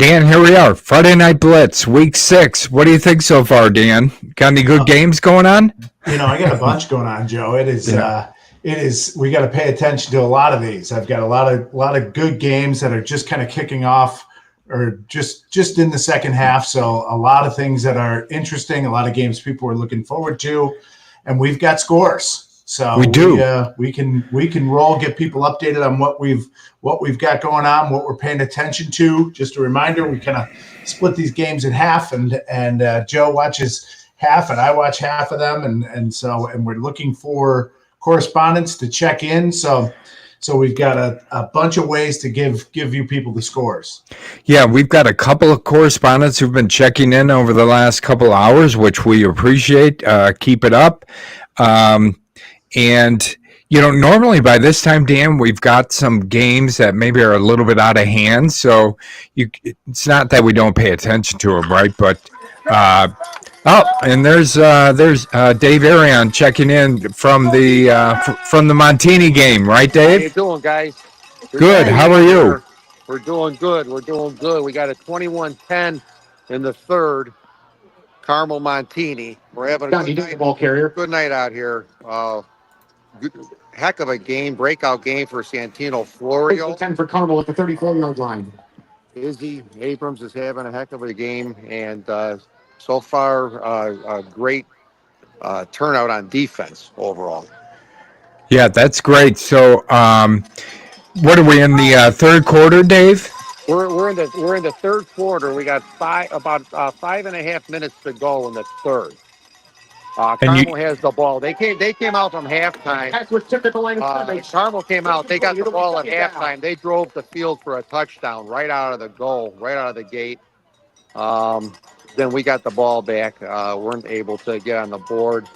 Dan, here we are. Friday Night Blitz, week 6. What do you think so far, Dan? Got any good games going on? I got a bunch going on, Joe. It is. We got to pay attention to a lot of these. I've got a lot of good games that are just kind of kicking off, or just in the second half. So a lot of things that are interesting. A lot of games people are looking forward to, and we've got scores. So we do. We can roll, get people updated on what we've got going on, what we're paying attention to. Just a reminder, we kind of split these games in half, and Joe watches half, and I watch half of them, and we're looking for correspondents to check in. So we've got a bunch of ways to give you people the scores. Yeah, we've got a couple of correspondents who've been checking in over the last couple hours, which we appreciate. Keep it up. And, normally by this time, Dan, we've got some games that maybe are a little bit out of hand. So it's not that we don't pay attention to them, right? But, and there's Dave Arion checking in from the Montini game, right, Dave? How you doing, guys? Good. How are you? We're doing good. We got a 21-10 in the third. Carmel Montini. We're having a good night out here. Heck of a game, breakout game for Santino Florio. 10 for Carmel at the 34-yard line. Izzy Abrams is having a heck of a game, and so far a great turnout on defense overall. Yeah, that's great. So, what are we in the third quarter, Dave? We're in the third quarter. We got about 5.5 minutes to go in the third. Carmel has the ball. They came out from halftime. Carmel came out. They got the ball at halftime. They drove the field for a touchdown right out of the gate. Then we got the ball back. Weren't able to get on the board.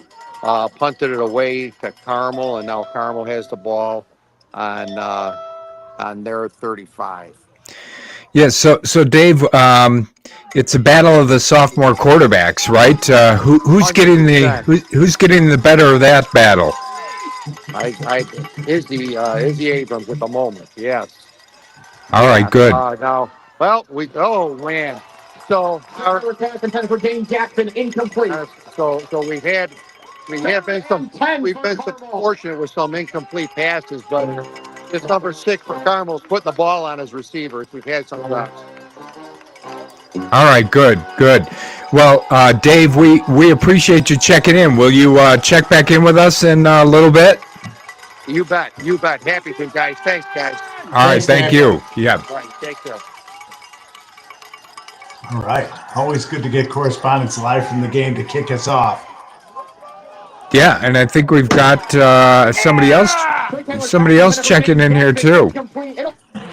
Punted it away to Carmel, and now Carmel has the ball on their 35. Yeah, so Dave, it's a battle of the sophomore quarterbacks, right? Who's getting the better of that battle? Izzy Abrams at the moment. Yes. All right, good. Man. So our pass for Dane Jackson incomplete. So we've been fortunate with some incomplete passes, but this number 6 for Carmel's putting the ball on his receivers. We've had some drops. All right, good. Well, Dave, we appreciate you checking in. Will you check back in with us in a little bit? You bet. Happy to, guys. Thanks, guys. All right, thank you. Yeah. All right, take care. All right. Always good to get correspondence live from the game to kick us off. Yeah, and I think we've got somebody else checking in here too.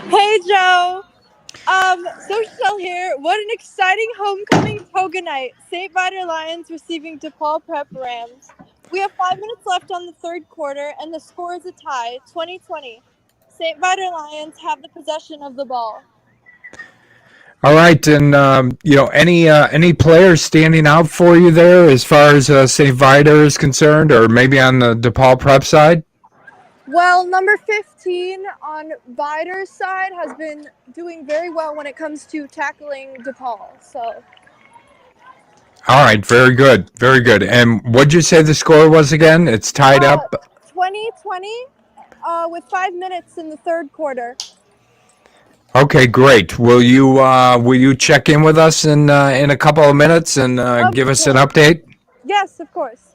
Hey, Joe. Social here. What an exciting homecoming toga night. St. Viator Lions receiving DePaul Prep Rams. We have 5 minutes left on the third quarter, and the score is a tie, 20-20. St. Viator Lions have the possession of the ball. All right, and any players standing out for you there as far as St. Viator is concerned, or maybe on the DePaul Prep side? Well, number 15 on Viator's side has been doing very well when it comes to tackling DePaul. So. All right, very good. And what'd you say the score was again? It's tied up. 20-20 with 5 minutes in the third quarter. Okay, great. Will you check in with us in a couple of minutes and give us an update? Yes, of course.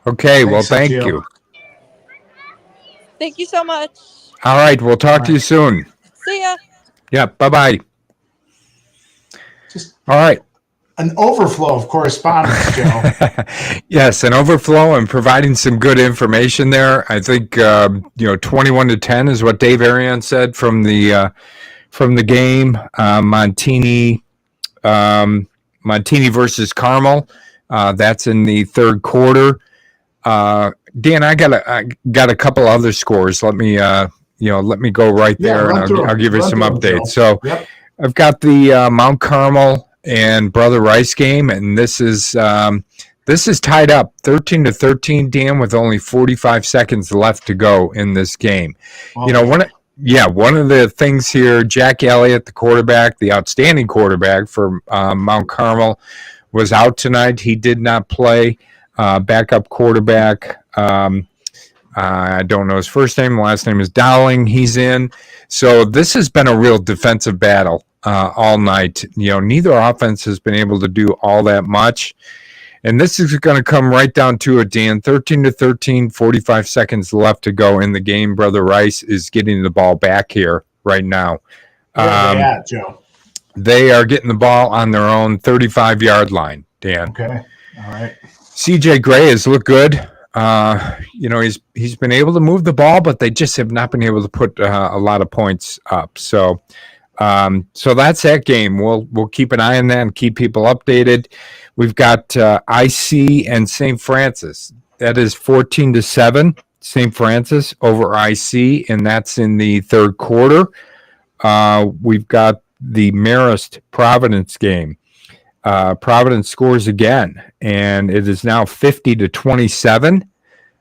Okay, well, thank you. Thank you so much. All right, we'll talk to you soon. See ya. Yeah, bye-bye. All right. An overflow of correspondence, Joe. Yes, an overflow and providing some good information there. I think 21-10 is what Dave Arion said from the game. Montini versus Carmel. That's in the third quarter. Dan, I got a couple other scores. Let me go right there, and I'll give you some updates. So, yep. I've got the Mount Carmel and Brother Rice game, and this is tied up 13-13, Dan, with only 45 seconds left to go in this game. Wow. yeah, one of the things here, Jack Elliott, the quarterback, the outstanding quarterback for Mount Carmel, was out tonight. He did not play. Backup quarterback. I don't know his first name. Last name is Dowling. He's in. So this has been a real defensive battle all night. Neither offense has been able to do all that much. And this is going to come right down to it, Dan. 13-13, 45 seconds left to go in the game. Brother Rice is getting the ball back here right now. Where are they at, Joe? They are getting the ball on their own 35-yard line, Dan. Okay. All right. CJ Gray has looked good. He's been able to move the ball, but they just have not been able to put a lot of points up. So that's that game. We'll keep an eye on that and keep people updated. We've got IC and St. Francis. That is 14-7. St. Francis over IC, and that's in the third quarter. We've got the Marist Providence game. Providence scores again, and it is now 50-27.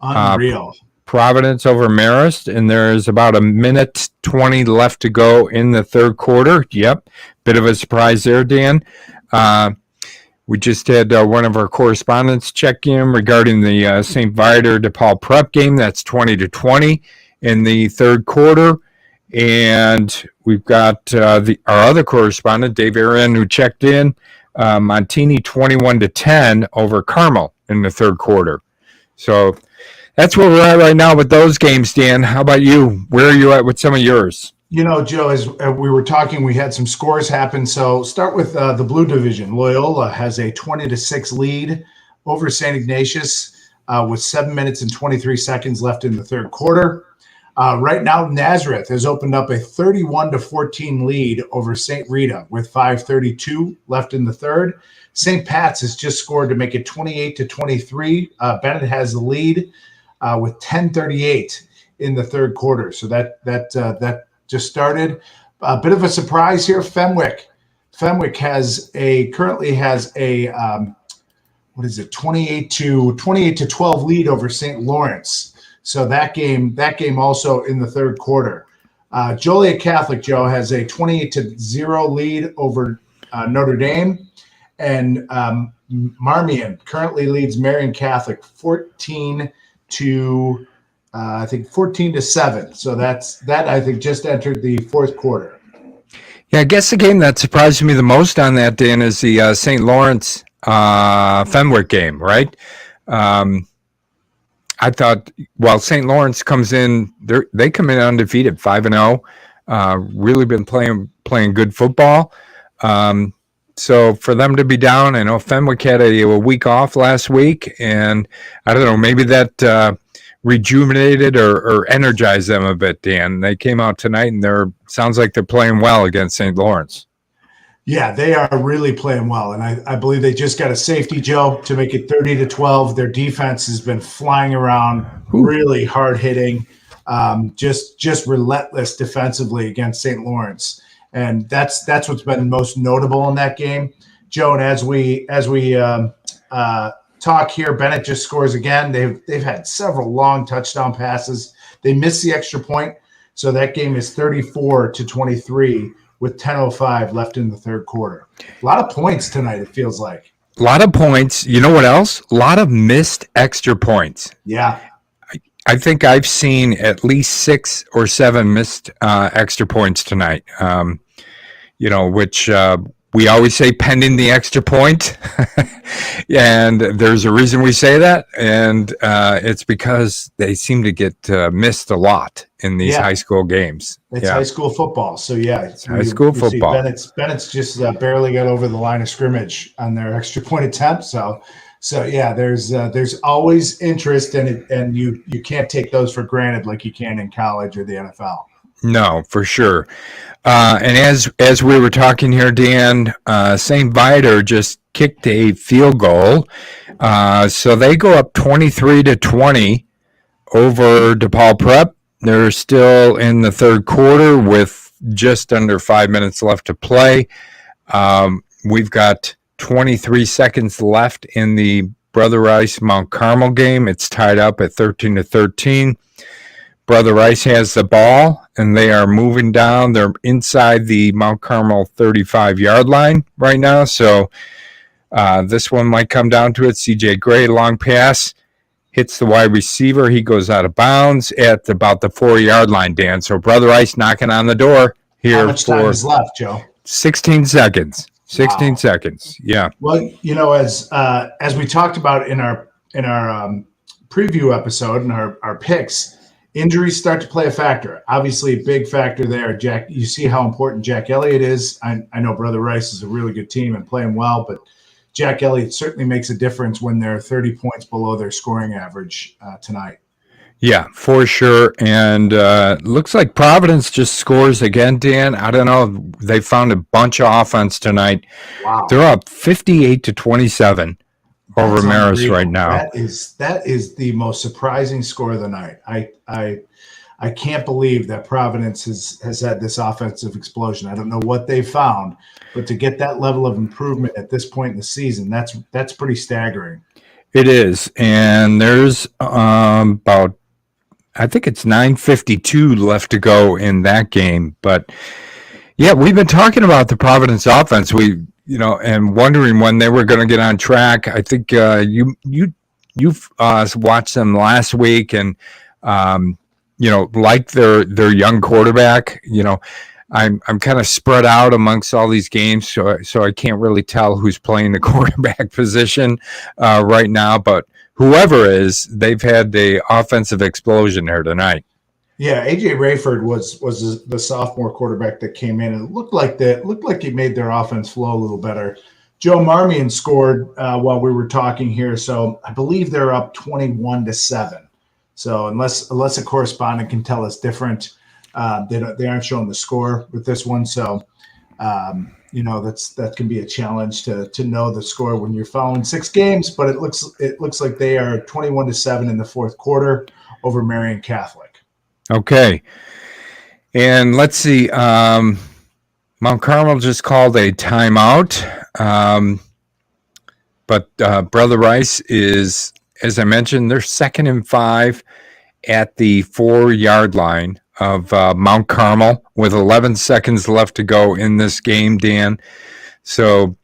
Unreal. Providence over Marist, and there's about 1:20 left to go in the third quarter. Yep, bit of a surprise there, Dan. We just had one of our correspondents check in regarding the St. Viator DePaul Prep game. That's 20-20 in the third quarter. And we've got our other correspondent, Dave Aaron, who checked in. Montini 21-10 over Carmel in the third quarter. So that's where we're at right now with those games, Dan. How about you? Where are you at with some of yours? Joe, as we were talking, we had some scores happen. So start with the Blue Division. Loyola has a 20-6 lead over St. Ignatius with 7 minutes and 23 seconds left in the third quarter. Right now, Nazareth has opened up a 31-14 lead over St. Rita with 5:32 left in the third. St. Pat's has just scored to make it 28-23. Bennett has the lead with 10:38 in the third quarter. So that just started. A bit of a surprise here. Fenwick currently has a 28-12 lead over St. Lawrence. So that game also in the third quarter. Joliet Catholic, Joe, has a 28-0 lead over Notre Dame, and Marmion currently leads Marion Catholic 14-7. So that I think just entered the fourth quarter. Yeah, I guess the game that surprised me the most on that, Dan, is the St. Lawrence Fenwick game, right? I thought, St. Lawrence comes in, they come in undefeated, 5-0, really been playing good football. So for them to be down, I know Fenwick had a week off last week, and I don't know, maybe that rejuvenated or energized them a bit, Dan. They came out tonight, and sounds like they're playing well against St. Lawrence. Yeah, they are really playing well, and I believe they just got a safety, Joe, to make it 30-12. Their defense has been flying around, really hard hitting, just relentless defensively against St. Lawrence, and that's what's been most notable in that game, Joe. And as we talk here, Bennett just scores again. They've had several long touchdown passes. They missed the extra point, so that game is 34-23. With 10:05 left in the third quarter. A lot of points tonight, it feels like. A lot of points. You know what else? A lot of missed extra points. Yeah. I think I've seen at least 6 or 7 missed extra points tonight, which we always say pending the extra point. And there's a reason we say that. And it's because they seem to get missed a lot in these high school games. It's high school football. So, it's high school football. Bennet's just barely got over the line of scrimmage on their extra point attempt. So there's always interest in it, and you can't take those for granted like you can in college or the NFL. No, for sure. And as we were talking here, Dan, St. Viator just kicked a field goal. So they go up 23-20 over DePaul Prep. They're still in the third quarter with just under 5 minutes left to play. We've got 23 seconds left in the Brother Rice Mount Carmel game. It's tied up at 13-13. Brother Rice has the ball, and they are moving down. They're inside the Mount Carmel 35-yard line right now. So this one might come down to it. C.J. Gray, long pass, hits the wide receiver. He goes out of bounds at about the 4-yard line, Dan. So Brother Rice knocking on the door here. How much time is left, Joe? 16 seconds. 16 seconds. Yeah. Well, as we talked about in our preview episode and our picks, injuries start to play a factor. Obviously, a big factor there. Jack, you see how important Jack Elliott is. I know Brother Rice is a really good team and playing well, but Jack Elliott certainly makes a difference when they're 30 points below their scoring average tonight. Yeah, for sure. And looks like Providence just scores again, Dan. I don't know. They found a bunch of offense tonight. Wow. They're up 58-27 over Marist right now. That is the most surprising score of the night. I can't believe that Providence has had this offensive explosion. I don't know what they found, but to get that level of improvement at this point in the season, that's pretty staggering. It is. And there's about, I think it's 9:52 left to go in that game. But yeah, we've been talking about the Providence offense. And wondering when they were going to get on track. I think you've watched them last week, and like their young quarterback. I'm kind of spread out amongst all these games, so I can't really tell who's playing the quarterback position right now. But whoever is, they've had the offensive explosion there tonight. Yeah, AJ Rayford was the sophomore quarterback that came in, and it looked like he made their offense flow a little better. Joe Marmion scored while we were talking here, so I believe they're up 21-7. So unless a correspondent can tell us different, they aren't showing the score with this one. So that can be a challenge to know the score when you're following 6 games. But it looks like they are 21-7 in the fourth quarter over Marian Catholic. Okay. And let's see. Mount Carmel just called a timeout. But Brother Rice is, as I mentioned, they're 2nd and 5 at the 4-yard line of Mount Carmel with 11 seconds left to go in this game, Dan. So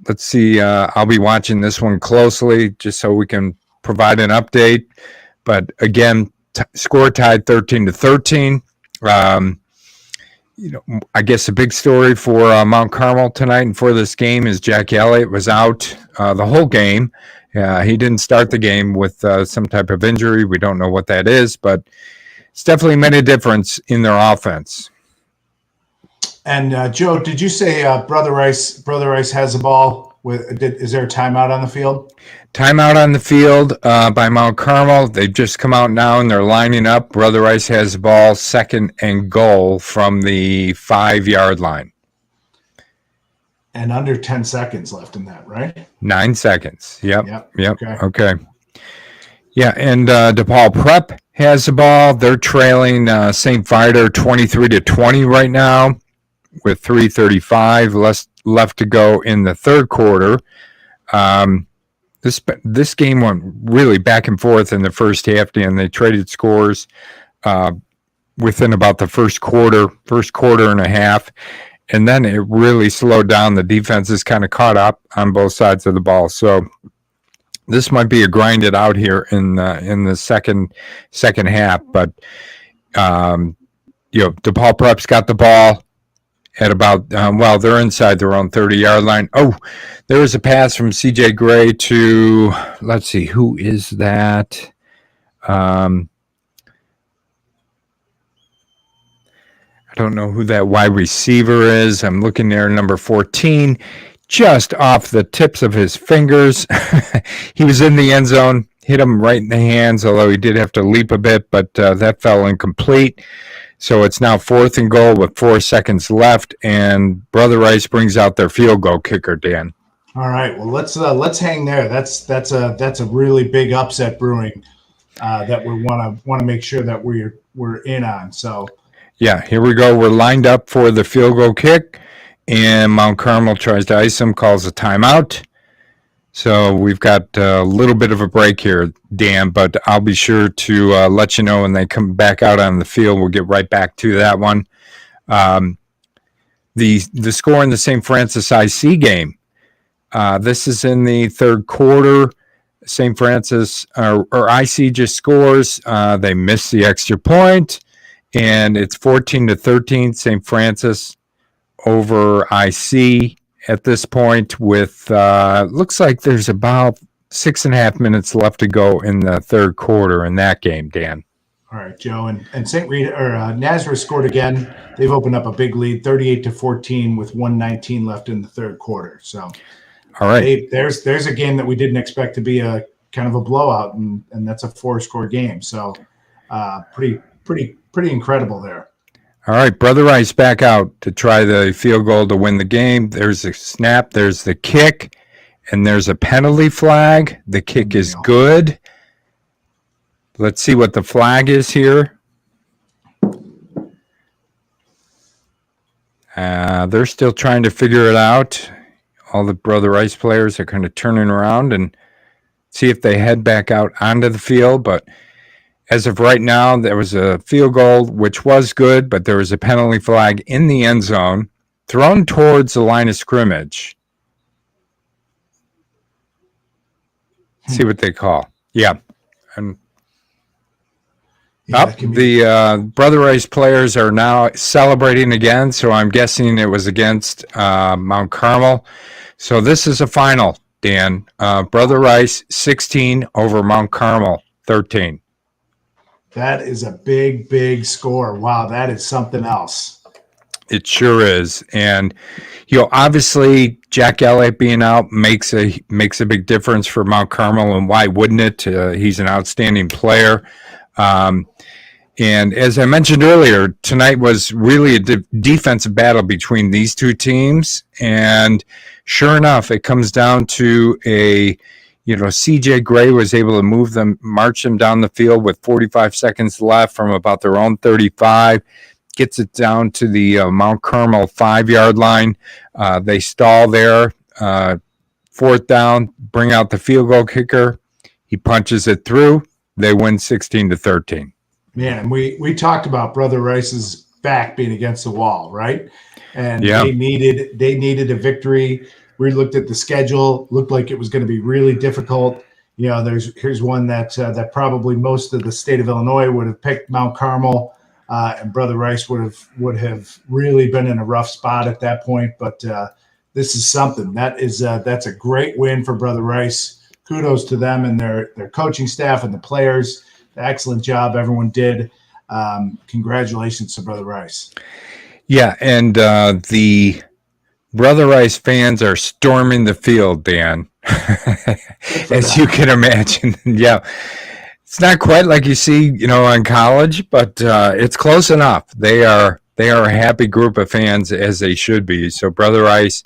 let's see. I'll be watching this one closely just so we can provide an update. But again, score tied 13-13. I guess the big story for Mount Carmel tonight and for this game is Jack Elliott was out the whole game. He didn't start the game with some type of injury. We don't know what that is, but it's definitely made a difference in their offense. And Joe, did you say Brother Rice has the ball? Is there a timeout on the field? Timeout on the field by Mount Carmel. They've just come out now and they're lining up. Brother Rice has the ball, 2nd and goal from the 5-yard line. And under 10 seconds left in that, right? 9 seconds. Yep. Okay. Yeah, and DePaul Prep has the ball. They're trailing St. Viator 23-20 right now with 3:35 left to go in the third quarter. This game went really back and forth in the first half, and they traded scores within about the first quarter and a half, and then it really slowed down. The defense is kind of caught up on both sides of the ball, so this might be a grinded out here in the second half. But DePaul Prep's got the ball at about, they're inside their own 30-yard line. Oh, there was a pass from C.J. Gray to, let's see, who is that? I don't know who that wide receiver is. I'm looking there, number 14, just off the tips of his fingers. He was in the end zone, hit him right in the hands, although he did have to leap a bit, but that fell incomplete. So it's now 4th and goal with 4 seconds left, and Brother Rice brings out their field goal kicker, Dan. All right, well let's hang there. That's a really big upset brewing that we want to make sure that we're in on. So yeah, here we go. We're lined up for the field goal kick, and Mount Carmel tries to ice him, calls a timeout, So we've got a little bit of a break here, Dan, but I'll be sure to let you know when they come back out on the field. We'll get right back to that one. The score in the St. Francis IC game. This is in the third quarter. St. Francis or IC just scores. They miss the extra point, and it's 14-13. St. Francis over IC at this point with looks like there's about 6.5 minutes left to go in the third quarter in that game, Dan. All right, Joe, and St. Rita or Nazareth scored again. They've opened up a big lead, 38-14, with 1:19 left in the third quarter. So, all right, there's a game that we didn't expect to be a kind of a blowout, and that's a 4-score game. So, pretty incredible there. All right, Brother Rice back out to try the field goal to win the game. There's a snap, there's the kick, and there's a penalty flag. The kick is good. Let's see what the flag is here. They're still trying to figure it out. All the Brother Rice players are kind of turning around and see if they head back out onto the field, but as of right now, there was a field goal, which was good, but there was a penalty flag in the end zone, thrown towards the line of scrimmage. See what they call. Yeah. And the Brother Rice players are now celebrating again, so I'm guessing it was against Mount Carmel. So this is a final, Dan. Brother Rice 16 over Mount Carmel 13. That is a big score. Wow, that is something else. It sure is. And, obviously Jack Elliott being out makes a big difference for Mount Carmel, and why wouldn't it? He's an outstanding player. And as I mentioned earlier, tonight was really a defensive battle between these two teams. And sure enough, it comes down to CJ Gray was able to march them down the field with 45 seconds left from about their own 35, gets it down to the Mount Carmel 5-yard line. They stall there, fourth down, bring out the field goal kicker. He punches it through. They win 16-13. Man, we talked about Brother Rice's back being against the wall, right? And they needed a victory. We looked at the schedule, looked like it was going to be really difficult. Here's one that probably most of the state of Illinois would have picked Mount Carmel, and Brother Rice would have really been in a rough spot at that point. But this is something that's a great win for Brother Rice. Kudos to them and their coaching staff and the players. Excellent job everyone did. Congratulations to Brother Rice. Yeah, and the Brother Rice fans are storming the field, Dan, as you can imagine. Yeah, it's not quite like you see, in college, but it's close enough. They are a happy group of fans, as they should be. So Brother Rice,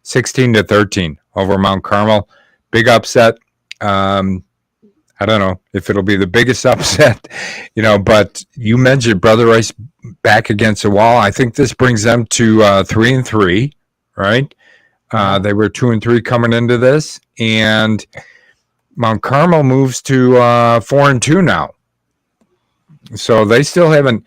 16-13 over Mount Carmel, big upset. I don't know if it'll be the biggest upset, but you mentioned Brother Rice back against the wall. I think this brings them to 3-3. Right? They were 2-3 coming into this, and Mount Carmel moves to 4-2 now. So they still haven't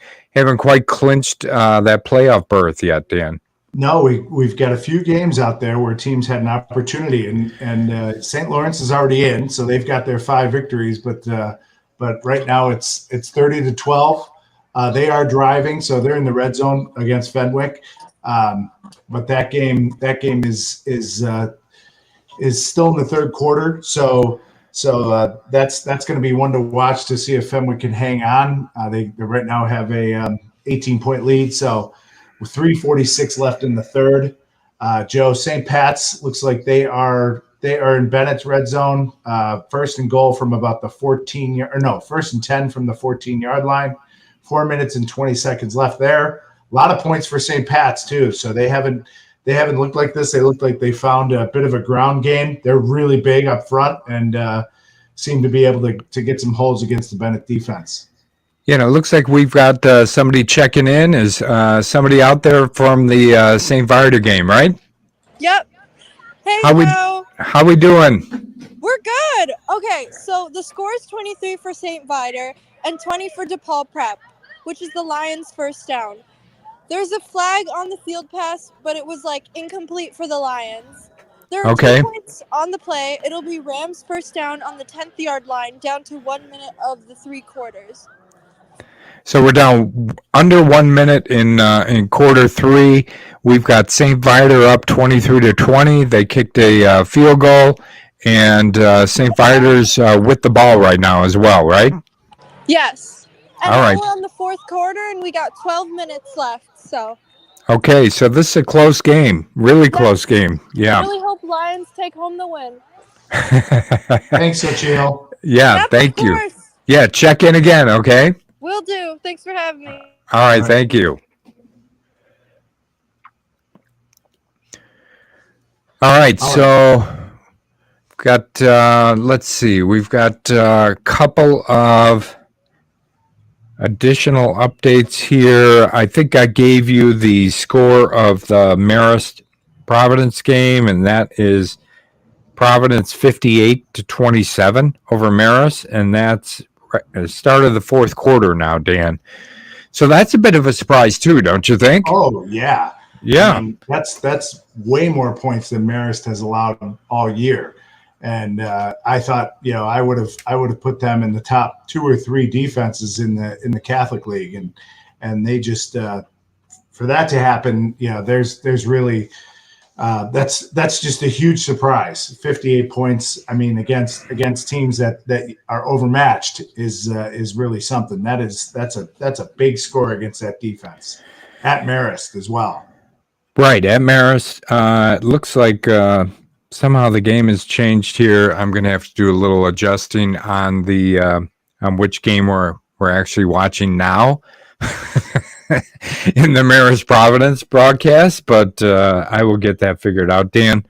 quite clinched that playoff berth yet, Dan. No, we've got a few games out there where teams had an opportunity, and St. Lawrence is already in, so they've got their 5 victories. But right now it's 30-12. They are driving, so they're in the red zone against Fenwick. But that game is still in the third quarter. So that's going to be one to watch to see if Fenwick can hang on. They right now have a 18-point lead. So with 3:46 left in the third, Joe, St. Pat's looks like they are in Bennett's red zone. First and goal from about the 1st and 10 from the 14-yard line. 4 minutes and 20 seconds left there. A lot of points for St. Pat's too. So they haven't looked like this. They look like they found a bit of a ground game. They're really big up front and seem to be able to get some holes against the Bennett defense. It looks like we've got somebody checking in. Is somebody out there from the St. Viator game, right? Yep. Hey, How we doing? We're good. Okay, so the score is 23 for St. Viator and 20 for DePaul Prep, which is the Lions' first down. There's a flag on the field pass, but it was incomplete for the Lions. There are Okay. 2 points on the play. It'll be Rams' first down on the 10th yard line, down to 1 minute of the 3 quarters. So we're down under 1 minute in quarter 3. We've got St. Viator up 23-20. They kicked a field goal, and St. Viator's with the ball right now as well, right? Yes. And All now right. we're on the 4th quarter, and we got 12 minutes left. So Okay, so this is a close game, really close game. I Yeah. really hope Lions take home the win. Thanks, Ochino. Yeah, Yep, thank of you. course. Yeah, check in again, okay? Will do. Thanks for having me. All right, thank you. All right, so got let's see, we've got a couple of additional updates here. I think I gave you the score of the Marist Providence game, and that is Providence 58-27 over Marist, and that's the start of the 4th quarter now, Dan. So that's a bit of a surprise too, don't you think? Oh yeah. Yeah. I mean, that's way more points than Marist has allowed all year. And I thought, I would have put them in the top 2 or 3 defenses in the Catholic League, and they just for that to happen, there's really that's just a huge surprise. 58 points. I mean, against teams that are overmatched is really something. That's a big score against that defense at Marist as well. Right, at Marist. It looks like somehow the game has changed here. I'm going to have to do a little adjusting on the on which game we're actually watching now in the Marist Providence broadcast, but I will get that figured out, Dan.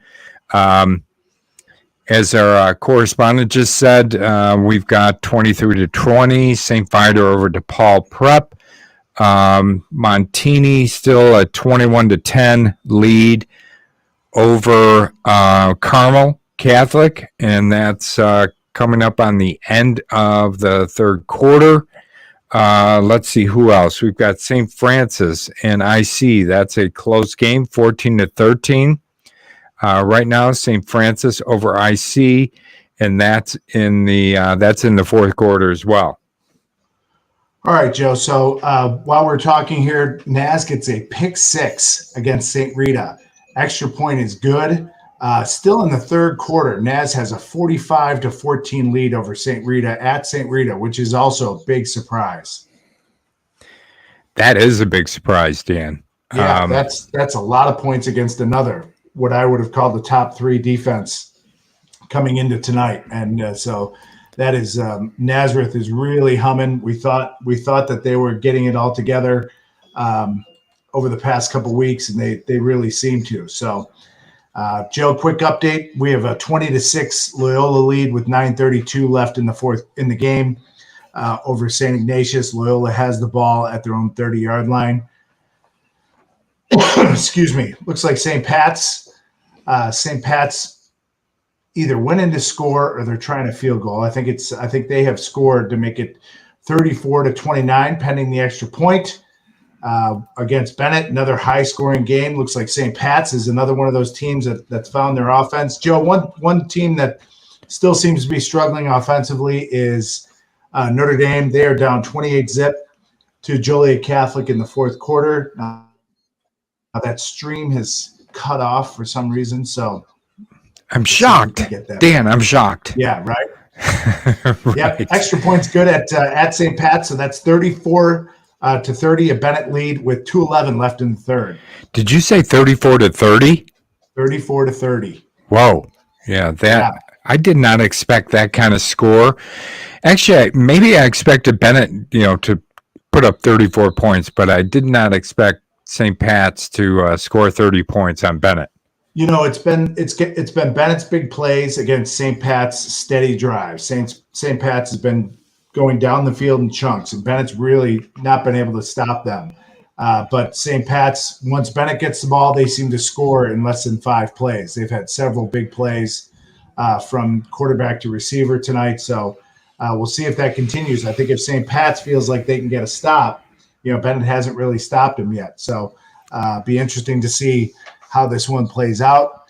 As our correspondent just said, we've got 23-20, St. Viator over DePaul Prep. Montini still a 21-10 lead over Carmel Catholic, and that's coming up on the end of the 3rd quarter. Let's see who else. We've got St. Francis and IC. That's a close game, 14-13. Right now, St. Francis over IC, and that's in the 4th quarter as well. All right, Joe. So while we're talking here, Naz gets a pick 6 against St. Rita. Extra point is good. Still in the 3rd quarter, Naz has a 45-14 lead over St. Rita at St. Rita, which is also a big surprise. That is a big surprise, Dan. Yeah, that's a lot of points against another, what I would have called the top 3 defense coming into tonight. And so that is Nazareth is really humming. We thought that they were getting it all together over the past couple of weeks, and they really seem to. So, Joe, quick update: we have a 20-6 Loyola lead with 9:32 left in the game over St. Ignatius. Loyola has the ball at their own 30-yard line. Excuse me. Looks like St. Pat's either winning to score or they're trying a field goal. I think they have scored to make it 34-29, pending the extra point against Bennett. Another high-scoring game. Looks like St. Pat's is another one of those teams that's found their offense. Joe, one team that still seems to be struggling offensively is Notre Dame. They are down 28-0 to Joliet Catholic in the 4th quarter. That stream has cut off for some reason, so I'm shocked, Dan. I'm shocked. Yeah, right. Right. Yep. Extra points good at St. Pat, so that's 34-30, a Bennett lead with 2:11 left in the 3rd. Did you say 34-30? 34-30. Whoa. Yeah, I did not expect that kind of score. Actually, maybe I expected Bennett, to put up 34 points, but I did not expect St. Pat's to score 30 points on Bennett. It's been Bennett's big plays against St. Pat's steady drives. St. Pat's has been going down the field in chunks, and Bennett's really not been able to stop them. But St. Pat's, once Bennett gets the ball, they seem to score in less than 5 plays. They've had several big plays from quarterback to receiver tonight. So we'll see if that continues. I think if St. Pat's feels like they can get a stop, Bennett hasn't really stopped him yet. So be interesting to see how this one plays out.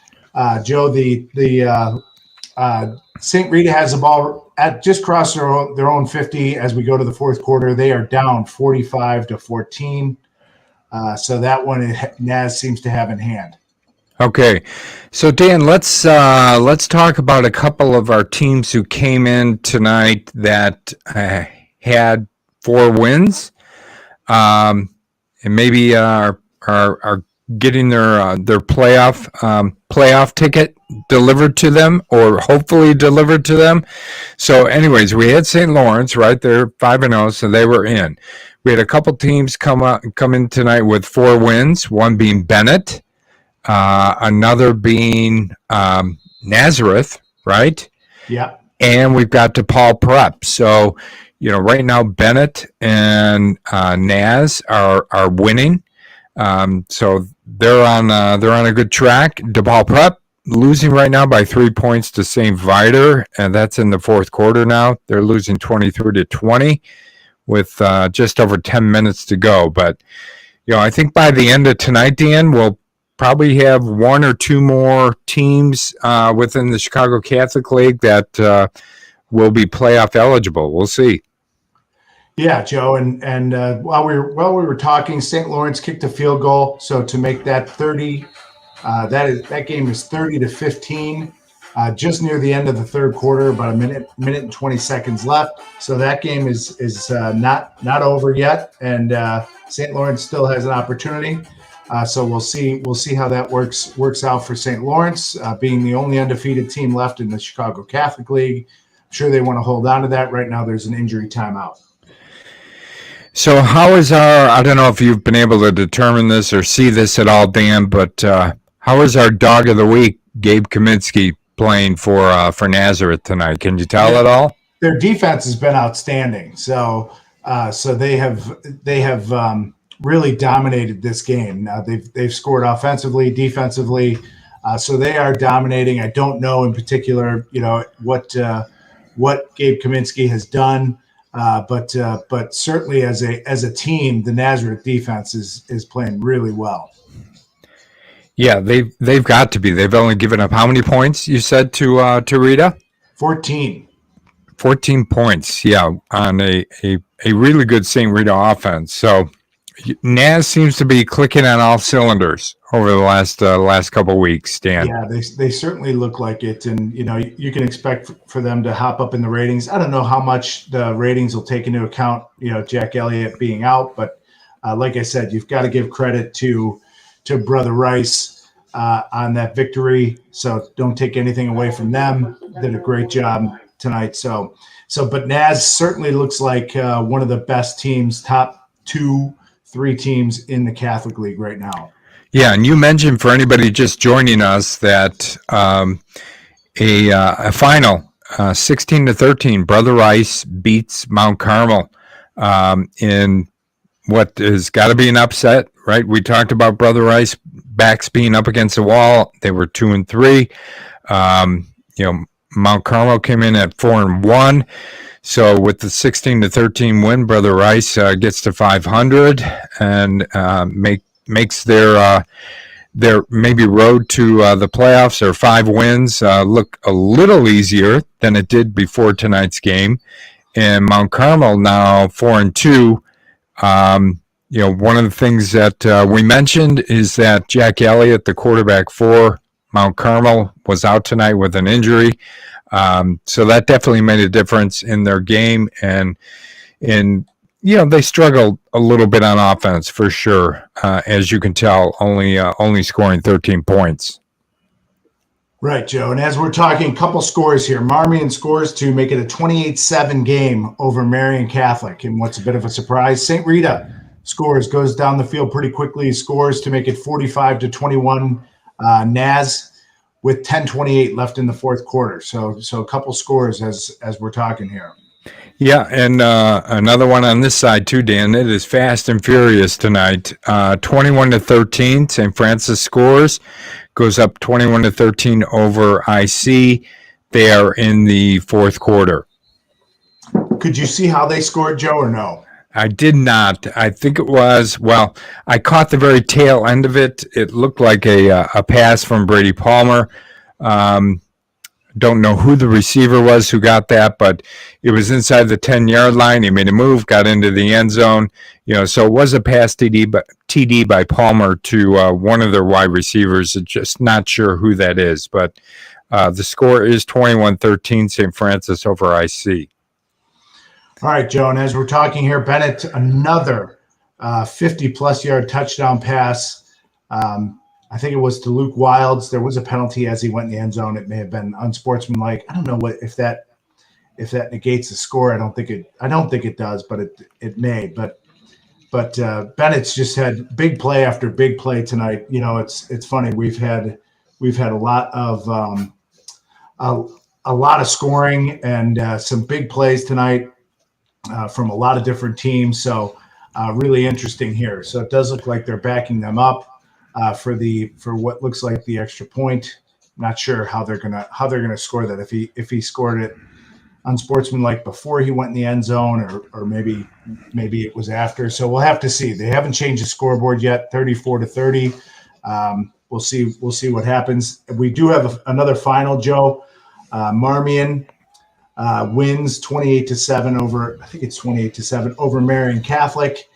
Joe, the St. Rita has the ball at just crossed their own 50 as we go to the fourth quarter. They are down 45-14. So that one Naz seems to have in hand. Okay, so Dan, let's talk about a couple of our teams who came in tonight that had 4 wins, and maybe are getting their playoff ticket delivered to them, or hopefully delivered to them. So, anyways, we had St. Lawrence, right? They're 5-0, so they were in. We had a couple teams come in tonight with 4 wins. One being Bennett. Another being Nazareth, right? Yeah. And we've got DePaul Prep. So, right now Bennett and Naz are winning. So they're on a good track. DePaul Prep losing right now by 3 points to St. Viator, and that's in the fourth quarter now. They're losing 23-20 with just over 10 minutes to go. But I think by the end of tonight, Dan, we'll probably have 1 or 2 more teams within the Chicago Catholic League that will be playoff eligible. We'll see. Yeah, Joe, and while we were talking, St. Lawrence kicked a field goal, so to make that 30, that game is 30-15, just near the end of the third quarter, about a minute and 20 seconds left. So that game is not over yet, and St. Lawrence still has an opportunity. So we'll see how that works out for St. Lawrence, being the only undefeated team left in the Chicago Catholic League. I'm sure they want to hold on to that. Right now, there's an injury timeout. So how is I don't know if you've been able to determine this or see this at all, Dan, but how is our dog of the week, Gabe Kaminsky, playing for Nazareth tonight? Can you tell at all? Their defense has been outstanding. So they have really dominated this game. Now they've scored offensively, defensively, so they are dominating. I don't know in particular, what Gabe Kaminsky has done. But certainly as a team, the Nazareth defense is playing really well. Yeah, they've got to be. They've only given up how many points, you said, to Rita? 14. 14 points, yeah, on a really good St. Rita offense. So Naz seems to be clicking on all cylinders over the last couple of weeks, Dan. Yeah, they certainly look like it, and you can expect for them to hop up in the ratings. I don't know how much the ratings will take into account Jack Elliott being out, but like I said, you've got to give credit to Brother Rice on that victory. So don't take anything away from them. Did a great job tonight. But Naz certainly looks like one of the best teams, top 2-3 teams in the Catholic League right now. Yeah, and you mentioned for anybody just joining us that a final 16-13, Brother Rice beats Mount Carmel in what has got to be an upset, right? We talked about Brother Rice backs being up against the wall. They were 2-3. Mount Carmel came in at 4-1. So with the 16-13 win, Brother Rice gets to 500 and makes their maybe road to the playoffs, or 5 wins, look a little easier than it did before tonight's game. And Mount Carmel now 4-2. One of the things that we mentioned is that Jack Elliott, the quarterback for Mount Carmel, was out tonight with an injury. So that definitely made a difference in their game, and they struggled a little bit on offense for sure, as you can tell, only scoring 13 points. Right, Joe. And as we're talking, a couple scores here. Marmion scores to make it a 28-7 game over Marion Catholic. And what's a bit of a surprise, St. Rita goes down the field pretty quickly, scores to make it 45-21. Naz with 10:28 left in the fourth quarter. So a couple scores as we're talking here. Yeah, and another one on this side too, Dan. It is fast and furious tonight. 21-13, St. Francis scores, goes up 21-13 over IC. there in the fourth quarter. Could you see how they scored, Joe, or no? I did not. I think it was, well, I caught the very tail end of it. It looked like a pass from Brady Palmer. Don't know who the receiver was who got that, but it was inside the 10-yard line. He made a move, got into the end zone. So it was a pass TD by Palmer to one of their wide receivers. Just not sure who that is, but the score is 21-13 St. Francis over IC. All right, Joe, and as we're talking here, Bennett, another 50-plus yard touchdown pass. I think it was to Luke Wilds. There was a penalty as he went in the end zone. It may have been unsportsmanlike. I don't know if that negates the score. I don't think it does, but it may. But Bennett's just had big play after big play tonight. It's funny. We've had a lot of scoring and some big plays tonight from a lot of different teams. So really interesting here. So it does look like they're backing them up. For what looks like the extra point. I'm not sure how they're gonna score that. If he scored it unsportsmanlike before he went in the end zone, or maybe it was after. So we'll have to see. They haven't changed the scoreboard yet. 34-30. We'll see what happens. We do have another final, Joe. Marmion wins 28-7 over. I think it's 28-7 over Marion Catholic.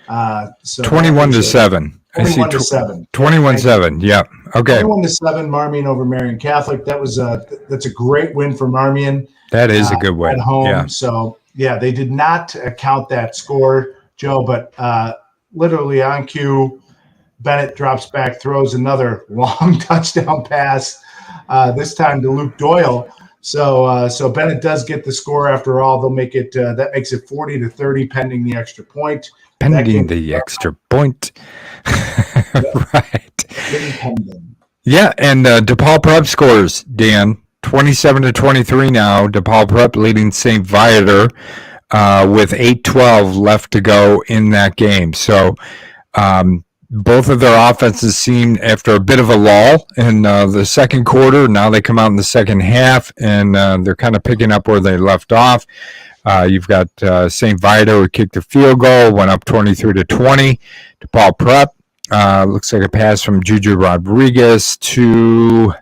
21-7. 21-7. 21-7. Yeah. Okay. 21-7. Marmion over Marion Catholic. That's a great win for Marmion. That is a good win at home. Yeah. So they did not count that score, Joe. But literally on cue, Bennett drops back, throws another long touchdown pass. This time to Luke Doyle. So Bennett does get the score after all. They'll make it. That makes it 40-30, pending the extra point. Pending the extra point. Right. Yeah, and DePaul Prep scores, Dan, 27-23 now. DePaul Prep leading St. Viator with 8:12 left to go in that game. So both of their offenses seem, after a bit of a lull in the second quarter, now they come out in the second half, and they're kind of picking up where they left off. You've got St. Viator who kicked a field goal, went up 23-20. DePaul Prep looks like a pass from Juju Rodriguez to,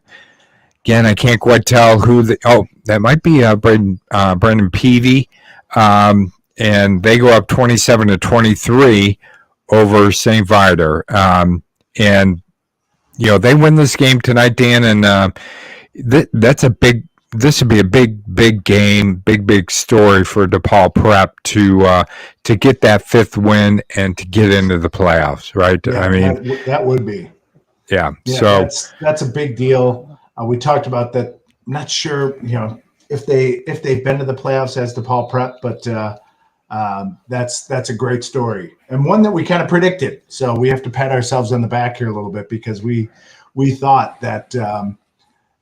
again, I can't quite tell who that might be Brendan Peavy. And they go up 27-23 over St. Viator. And they win this game tonight, Dan, and this would be a big game, big story for DePaul Prep to get that fifth win and to get into the playoffs, right? Yeah, I mean, that would be. Yeah. So that's a big deal. We talked about that. I'm not sure, if they've been to the playoffs as DePaul Prep, but that's a great story and one that we kind of predicted. So we have to pat ourselves on the back here a little bit, because we thought that.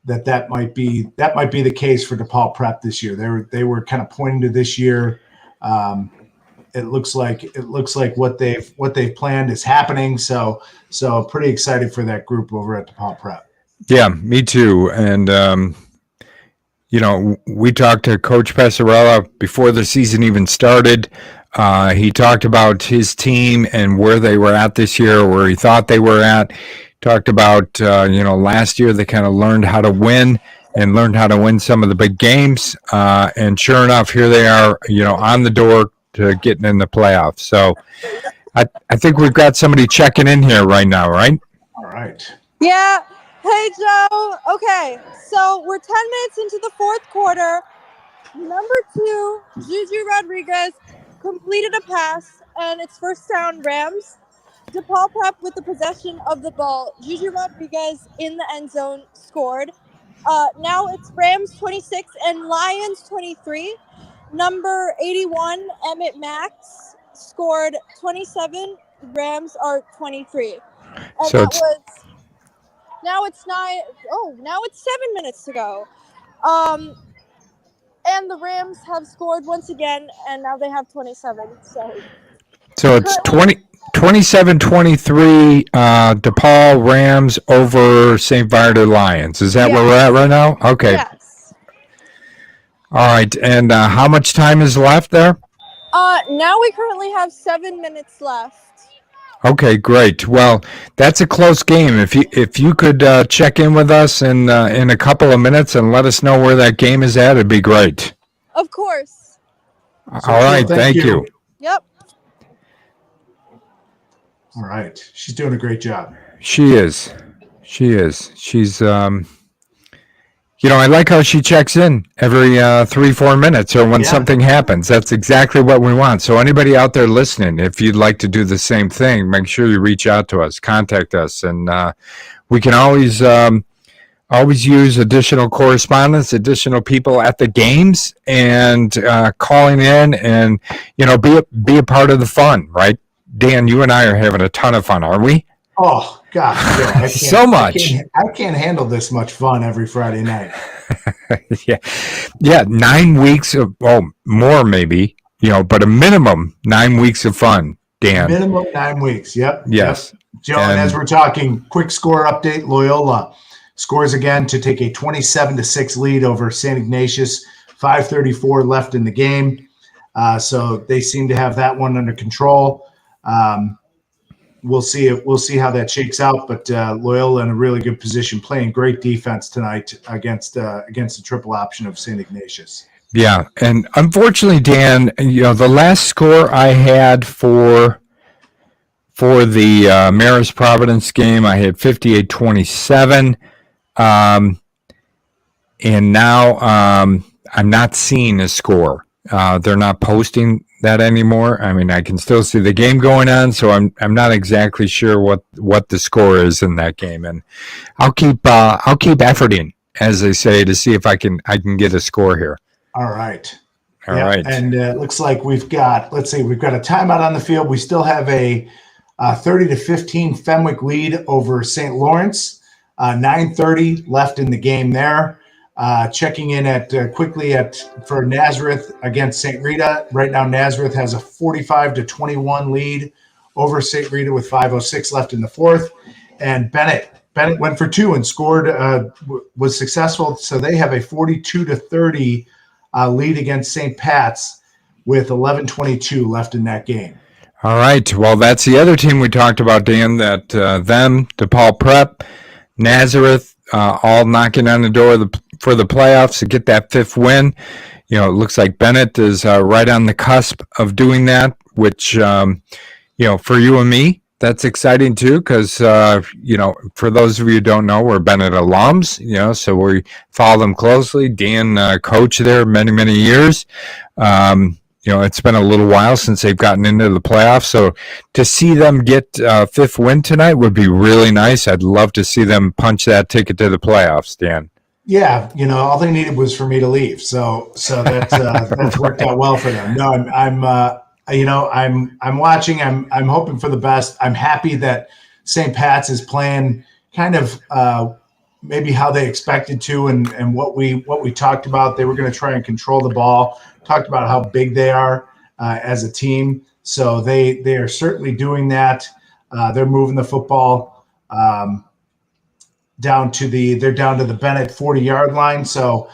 That might be the case for DePaul Prep this year. They were kind of pointing to this year. It looks like what they've planned is happening. So pretty excited for that group over at DePaul Prep. Yeah, me too. And we talked to Coach Passarella before the season even started. He talked about his team and where they were at this year, where he thought they were at. Talked about, last year they kind of learned how to win and learned how to win some of the big games. And sure enough, here they are, on the door to getting in the playoffs. So I think we've got somebody checking in here right now, right? All right. Yeah. Hey, Joe. Okay. So we're 10 minutes into the fourth quarter. Number 2, Juju Rodriguez completed a pass, and it's first down Rams. DePaul Prep with the possession of the ball. Juju Rodriguez in the end zone scored. Now it's Rams 26 and Lions 23. Number 81, Emmett Max, scored 27. Rams are 23. And so now it's 7 minutes to go. And the Rams have scored once again, and now they have 27. So it's 27-23 DePaul Rams over St. Viator Lions. Is that where we're at right now? Okay. Yes. All right, and how much time is left there? Now we currently have 7 minutes left. Okay, great. Well, that's a close game. If you could check in with us in a couple of minutes and let us know where that game is at, it'd be great. Of course. All right, thank you. Yep. All right. She's doing a great job. She is. She's I like how she checks in every 3-4 minutes or when something happens. That's exactly what we want. So anybody out there listening, if you'd like to do the same thing, make sure you reach out to us, contact us, and we can always use additional correspondence, additional people at the games, and calling in, and be a part of the fun, right? Dan, you and I are having a ton of fun, are we? Oh gosh, I can't, so much. I can't handle this much fun every Friday night. yeah. 9 weeks of, more maybe, but a minimum 9 weeks of fun, Dan. Minimum 9 weeks. Yep. Yes. Yep. Joe, and as we're talking, quick score update: Loyola scores again to take a 27-6 lead over St. Ignatius. 5:34 left in the game, so they seem to have that one under control. We'll see how that shakes out, but Loyola in a really good position, playing great defense tonight against the triple option of St. Ignatius. Yeah, and unfortunately, Dan, the last score I had for the Marist Providence game, I had 58-27, and now I'm not seeing a score. They're not posting that anymore. I mean, I can still see the game going on, so I'm not exactly sure what the score is in that game, and I'll keep efforting, as they say, to see if I can get a score here. All right. All right. And it looks like we've got a timeout on the field. We still have a 30-15 Fenwick lead over St. Lawrence. 9:30 left in the game there. Checking in quickly for Nazareth against St. Rita. Right now, Nazareth has a 45-21 lead over St. Rita with 5:06 left in the fourth. And Bennett went for two and scored, was successful. So they have a 42-30 lead against St. Pat's with 11:22 left in that game. All right. Well, that's the other team we talked about, Dan, that DePaul Prep, Nazareth, all knocking on the door for the playoffs to get that fifth win. It looks like Bennett is right on the cusp of doing that, which, for you and me, that's exciting too, because, for those of you who don't know, we're Bennett alums, so we follow them closely. Dan coached there many, many years. It's been a little while since they've gotten into the playoffs, so to see them get fifth win tonight would be really nice. I'd love to see them punch that ticket to the playoffs, Dan. Yeah, all they needed was for me to leave, so that's worked out well for them. No, I'm watching. I'm hoping for the best. I'm happy that St. Pat's is playing kind of maybe how they expected to, and what we talked about. They were going to try and control the ball. Talked about how big they are as a team, so they are certainly doing that. They're moving the football down to the Bennett 40-yard line. So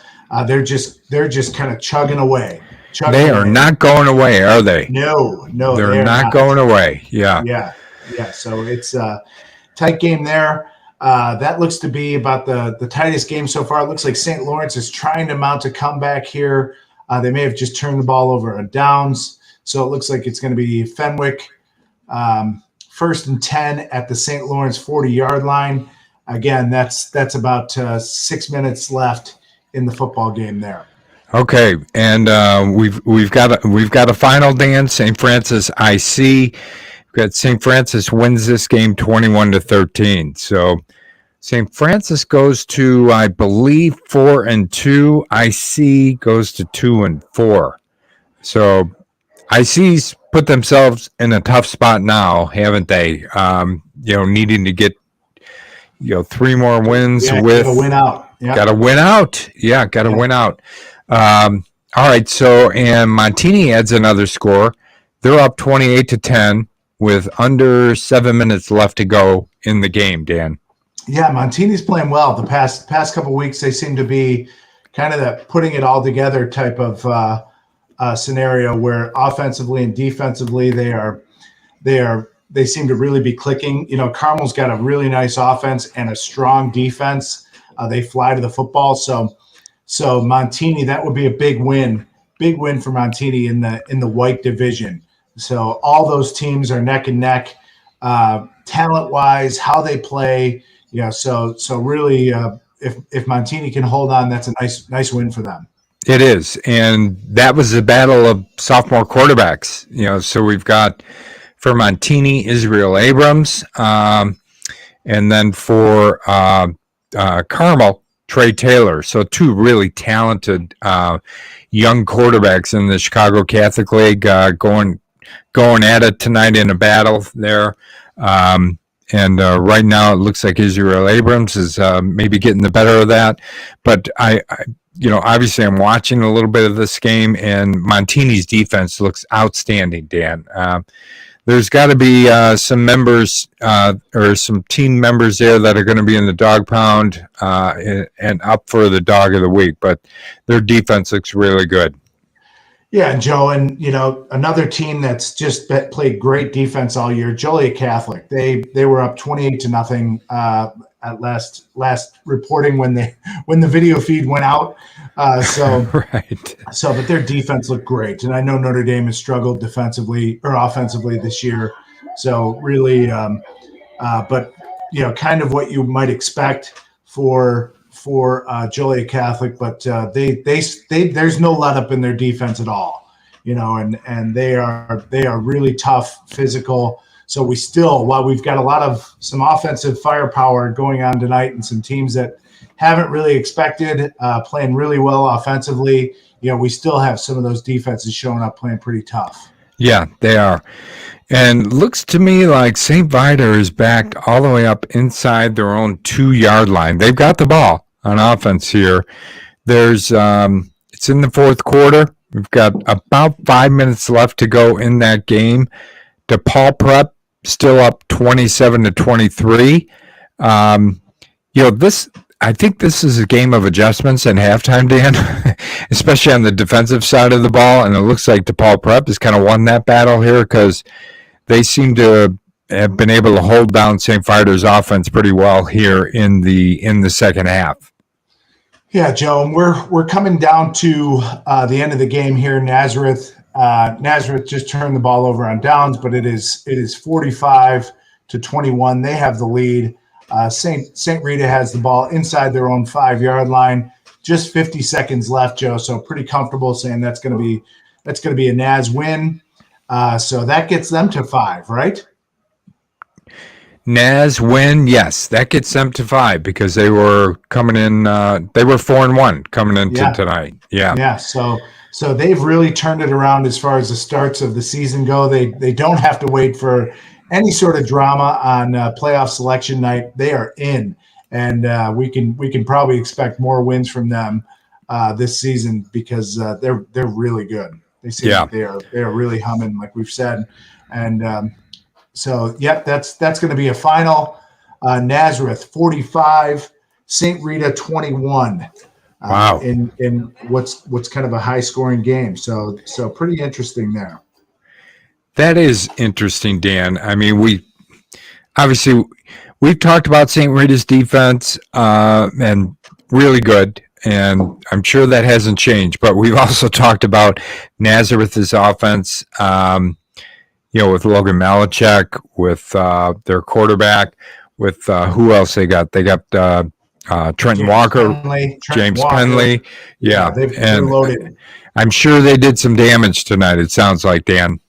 they're just kind of chugging away. They are not going away, are they? No, they're not going away. Yeah. So it's a tight game there. That looks to be about the tightest game so far. It looks like St. Lawrence is trying to mount a comeback here. They may have just turned the ball over on downs. So it looks like it's going to be Fenwick 1st and 10 at the St. Lawrence 40-yard line. Again, that's about 6 minutes left in the football game there. Okay, and we've got a final, Dan. St. Francis IC. We've got St. Francis wins this game 21-13. So St. Francis goes to, I believe, 4-2. IC goes to 2-4. So IC's put themselves in a tough spot now, haven't they? Needing to get 3 more wins with gotta win out. Yeah. Gotta win out. Yeah, gotta win out. All right, so and Montini adds another score. They're up 28-10 with under 7 minutes left to go in the game, Dan. Yeah, Montini's playing well. The past couple of weeks, they seem to be that putting it all together type of scenario where offensively and defensively they seem to really be clicking. You know, Carmel's got a really nice offense and a strong defense. They fly to the football. So Montini, that would be a big win for Montini in the white division. So all those teams are neck and neck, talent wise, how they play. You know, so really, if Montini can hold on, that's a nice win for them. It is, and that was the battle of sophomore quarterbacks. You know, so we've got for Montini, Israel Abrams, and then for Carmel, Trey Taylor. So two really talented young quarterbacks in the Chicago Catholic League going at it tonight in a battle there. And right now it looks like Israel Abrams is maybe getting the better of that. But I obviously I'm watching a little bit of this game, and Montini's defense looks outstanding, Dan. There's got to be some members or some team members there that are going to be in the dog pound and up for the dog of the week, but their defense looks really good. Yeah, Joe, and another team that's just played great defense all year, Joliet Catholic. They were up 28-0 at last reporting when the video feed went out. Right. But their defense looked great, and I know Notre Dame has struggled defensively or offensively this year. So really, but kind of what you might expect for Joliet Catholic, but they there's no let up in their defense at all, and they are really tough, physical. So we still, while we've got some offensive firepower going on tonight, and some teams that haven't really expected playing really well offensively, we still have some of those defenses showing up playing pretty tough. Yeah, they are. And looks to me like St. Viator is backed all the way up inside their own 2-yard line. They've got the ball on offense here. There's it's in the fourth quarter. We've got about 5 minutes left to go in that game. DePaul Prep still up 27-23. I think this is a game of adjustments and halftime, Dan, especially on the defensive side of the ball. And it looks like DePaul Prep has kind of won that battle here because they seem to have been able to hold down St. Viator's offense pretty well here in the second half. Yeah, Joe, and we're coming down to the end of the game here. Nazareth just turned the ball over on downs, but it is 45-21. They have the lead. St. Rita has the ball inside their own 5-yard line. Just 50 seconds left, Joe. So pretty comfortable saying that's going to be a Naz win. So that gets them to 5, right? Naz win, yes, that gets them to 5 because they were coming in. They were 4-1 coming into tonight. Yeah. So they've really turned it around as far as the starts of the season go. They don't have to wait for any sort of drama on playoff selection night. They are in, and we can probably expect more wins from them this season because they're really good. They seem like they are really humming, like we've said, and. That's going to be a final. Nazareth 45, St. Rita 21. Wow. In what's kind of a high scoring game. So pretty interesting there. That is interesting, Dan. I mean, we've talked about St. Rita's defense and really good, and I'm sure that hasn't changed. But we've also talked about Nazareth's offense. With Logan Malachek, with their quarterback, with who else they got? They got Trenton Walker, James Penley. Yeah, they're loaded. I'm sure they did some damage tonight. It sounds like, Dan.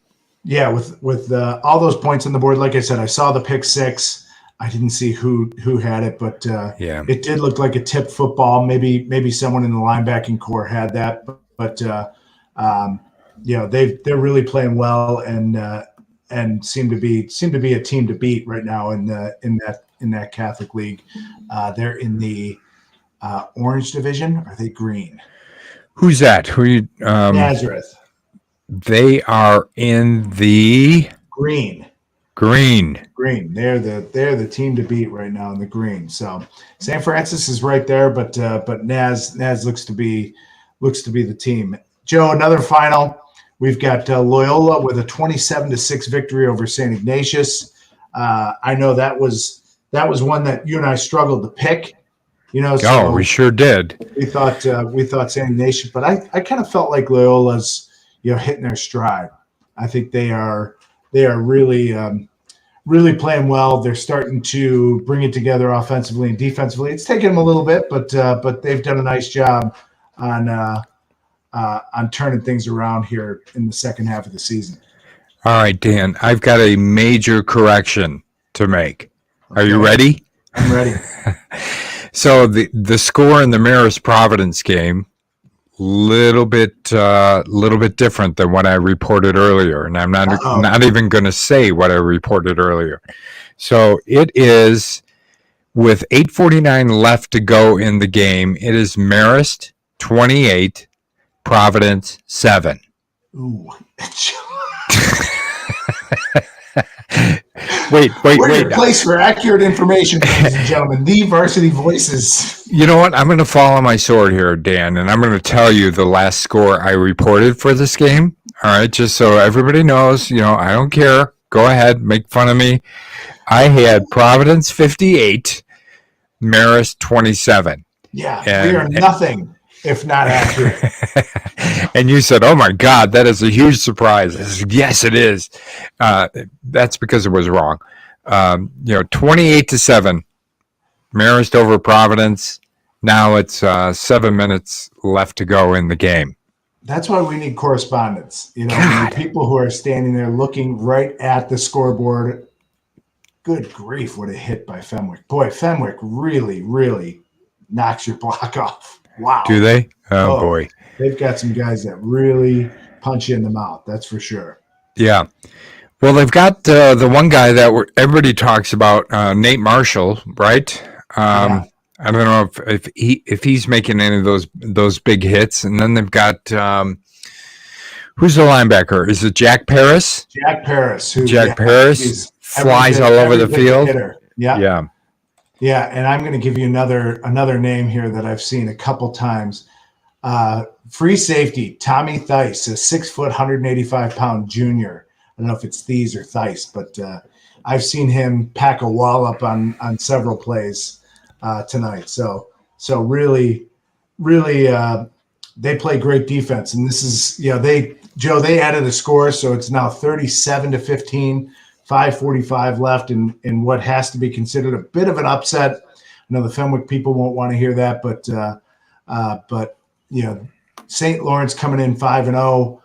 Yeah, with all those points on the board. Like I said, I saw the pick 6. I didn't see who had it, but it did look like a tipped football. Maybe someone in the linebacking core had that, but they're really playing well and seem to be a team to beat right now in that Catholic League. They're in the orange division. Are they green? Who's that? Nazareth. They are in the green. Green. They're the team to beat right now in the green. So St. Francis is right there, but Naz looks to be the team. Joe, another final. We've got Loyola with a 27-6 victory over St. Ignatius. I know that was one that you and I struggled to pick. So we sure did. We thought St. Ignatius, but I kind of felt like Loyola's hitting their stride. I think they are really playing well. They're starting to bring it together offensively and defensively. It's taken them a little bit, but they've done a nice job on turning things around here in the second half of the season. All right, Dan, I've got a major correction to make. Okay. Are you ready? I'm ready. So the score in the Marist Providence game, little bit different than what I reported earlier, and I'm not even going to say what I reported earlier. So it is, with 8:49 left to go in the game, it is Marist 28, Providence 7. Ooh. Wait. We're place for accurate information, ladies and gentlemen. The Varsity Voices. You know what? I'm going to follow my sword here, Dan, and I'm going to tell you the last score I reported for this game. All right, just so everybody knows, I don't care. Go ahead, make fun of me. I had Providence 58, Marist 27. Yeah, we are nothing if not accurate. And you said, "Oh my God, that is a huge surprise." I said, yes, it is. That's because it was wrong. 28-7, Marist over Providence. Now it's 7 minutes left to go in the game. That's why we need correspondents. We need people who are standing there looking right at the scoreboard. Good grief, what a hit by Fenwick. Boy, Fenwick really, really knocks your block off. Wow. Do they? Oh boy. They've got some guys that really punch you in the mouth. That's for sure. Yeah. Well, they've got the one guy that everybody talks about, Nate Marshall, right? Yeah. I don't know if he's making any of those big hits. And then they've got who's the linebacker? Is it Jack Paris? Jack Paris. Jack Paris flies all over the field. Yeah. Yeah, and I'm going to give you another name here that I've seen a couple times. Free safety, Tommy Thice, a 6 foot, 185-pound junior. I don't know if it's Thies or Thice, but I've seen him pack a wall up on several plays tonight. So really, they play great defense. And this is, they added a score, so it's now 37-15. 5:45 left in what has to be considered a bit of an upset. I know the Fenwick people won't want to hear that, but St. Lawrence coming in 5-0.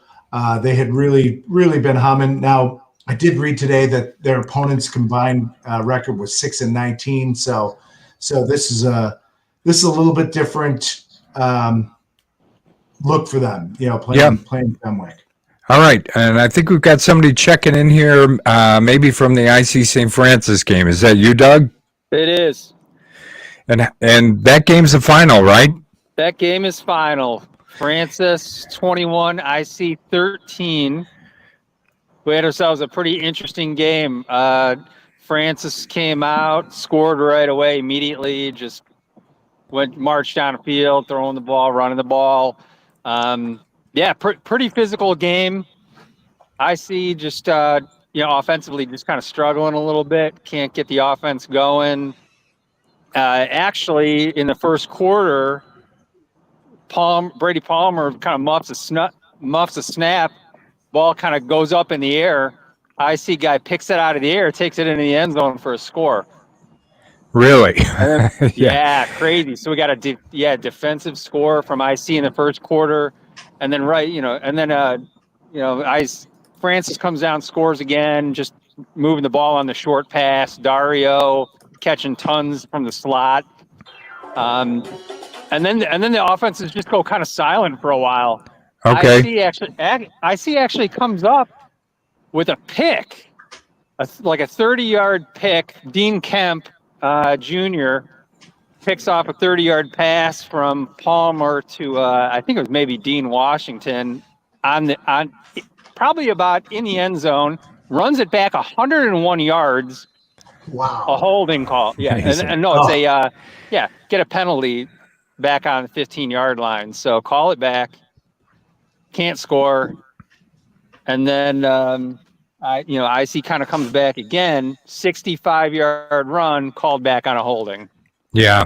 They had really, really been humming. Now, I did read today that their opponent's combined record was 6-19. So this is a little bit different look for them. Playing Fenwick. All right, and I think we've got somebody checking in here, maybe from the IC St. Francis game. Is that you, Doug? It is. And that game's the final, right? That game is final. Francis 21, IC 13. We had ourselves a pretty interesting game. Francis came out, scored right away immediately, just marched down the field, throwing the ball, running the ball. Pretty physical game. I see just, offensively just kind of struggling a little bit. Can't get the offense going. Actually, in the first quarter, Brady Palmer kind of muffs a snap. Ball kind of goes up in the air. IC guy picks it out of the air, takes it into the end zone for a score. Really? Yeah, crazy. So we got a defensive score from IC in the first quarter. And then Francis comes down, scores again, just moving the ball on the short pass. Dario catching tons from the slot, and then the offenses just go kind of silent for a while. Okay. IC actually comes up with a pick, like a 30-yard pick. Dean Kemp, Jr. picks off a 30-yard pass from Palmer to I think it was maybe Dean Washington on probably about in the end zone. runs it back 101 yards. Wow. A holding call. Yeah. And no, it's get a penalty back on the 15-yard line. So call it back. Can't score. And then, IC kind of comes back again, 65-yard run, called back on a holding. Yeah.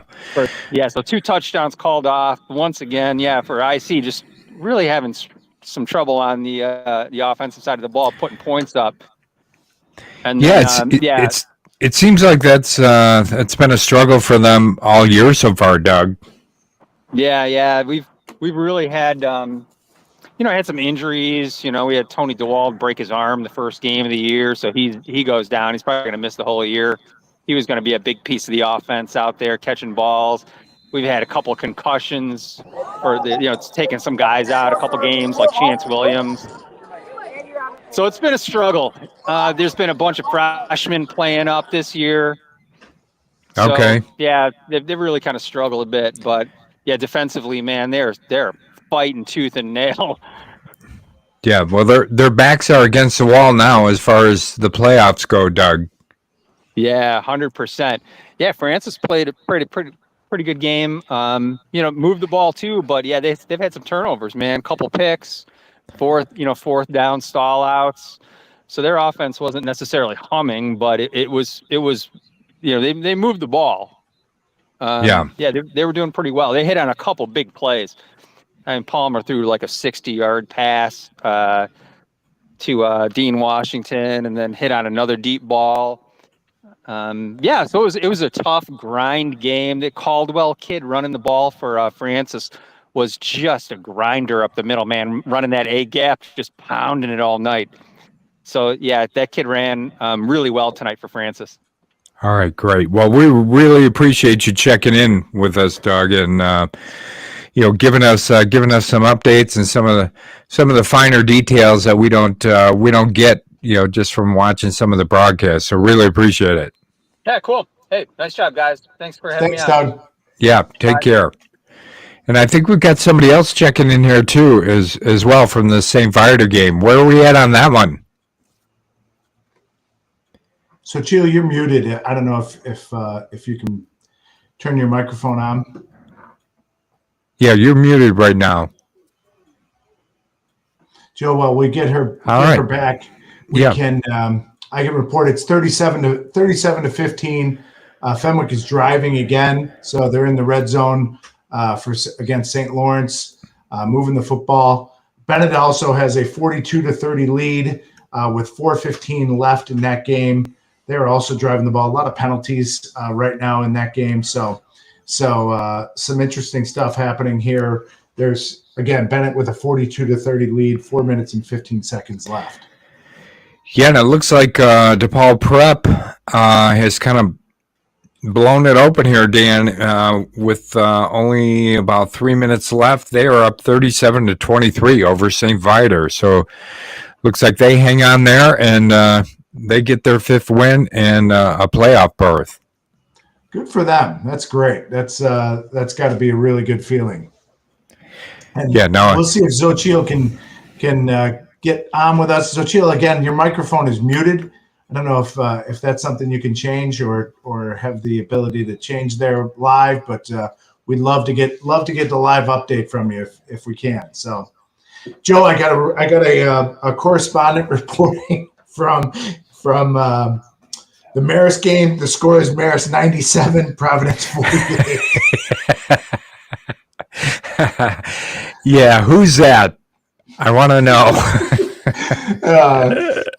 So 2 touchdowns called off once again. Yeah, for IC, just really having some trouble on the offensive side of the ball, putting points up. And then, it seems like that's been a struggle for them all year so far, Doug. Yeah, we've really had had some injuries. We had Tony DeWald break his arm the first game of the year, so he goes down. He's probably going to miss the whole year. He was going to be a big piece of the offense out there catching balls. We've had a couple of concussions, it's taken some guys out a couple games like Chance Williams. So it's been a struggle. There's been a bunch of freshmen playing up this year. So, okay. Yeah, they've really kind of struggled a bit, but yeah, defensively, man, they're fighting tooth and nail. Yeah, well, their backs are against the wall now as far as the playoffs go, Doug. Yeah, 100%. Yeah, Francis played a pretty good game. Moved the ball too, but yeah, they've had some turnovers, man. Couple picks, fourth down stall outs. So their offense wasn't necessarily humming, but it was they moved the ball. They were doing pretty well. They hit on a couple big plays. And Palmer threw like a 60-yard pass to Dean Washington, and then hit on another deep ball. So it was a tough grind game. The Caldwell kid running the ball for Francis was just a grinder up the middle, man, running that A gap, just pounding it all night. So yeah, that kid ran really well tonight for Francis. All right, great. Well, we really appreciate you checking in with us, Doug, and giving us some updates and some of the finer details that we don't get just from watching some of the broadcasts. So really appreciate it. Yeah, cool. Hey, nice job, guys. Thanks for having me on. Thanks, Doug. Yeah, take care. And I think we've got somebody else checking in here too, as well from the St. Viator game. Where are we at on that one? So, Chile, you're muted. I don't know if you can turn your microphone on. Yeah, you're muted right now. Joe, while we get her back, I can report it's 37 to 15. Fenwick is driving again, so they're in the red zone against St. Lawrence, moving the football. Bennett also has a 42 to 30 lead with 4:15 left in that game. They're also driving the ball. A lot of penalties right now in that game, so some interesting stuff happening here. There's, again, Bennett with a 42 to 30 lead, 4 minutes and 15 seconds left. Yeah, and it looks like DePaul Prep has kind of blown it open here, Dan, with only about 3 minutes left. They are up 37 to 23 over St. Viator. So looks like they hang on there and they get their 5th win and a playoff berth. Good for them. That's great. That's got to be a really good feeling. And we'll see if Xochitl can get on with us. Xochitl, again, your microphone is muted. I don't know if that's something you can change or have the ability to change there live, but we'd love to get the live update from you if we can. So, Joe, I got a correspondent reporting from the Marist game. The score is Marist 97, Providence 48. Yeah, who's that? I want to know.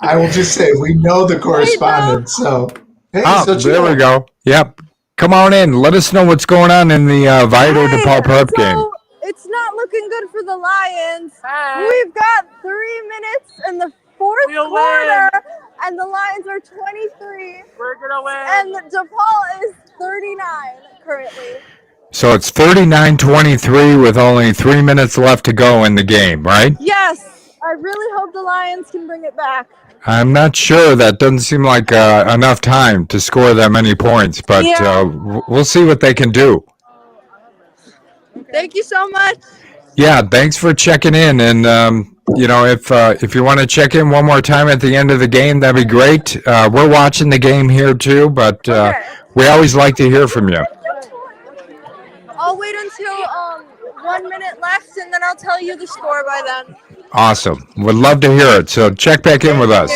I will just say we know the correspondent. So, hey, there we go. Yep. Come on in. Let us know what's going on in the Viator DePaul Prep game. It's not looking good for the Lions. We've got 3 minutes in the fourth quarter, and the Lions are 23. We're gonna win. And DePaul is 39 currently. So it's 39-23 with only 3 minutes left to go in the game, right? Yes. I really hope the Lions can bring it back. I'm not sure. That doesn't seem like enough time to score that many points, but we'll see what they can do. Thank you so much. Yeah, thanks for checking in, and if you want to check in one more time at the end of the game, that'd be great. We're watching the game here too, but we always like to hear from you. I'll wait until 1 minute left, and then I'll tell you the score by then. Awesome. Would love to hear it. So check back in with us.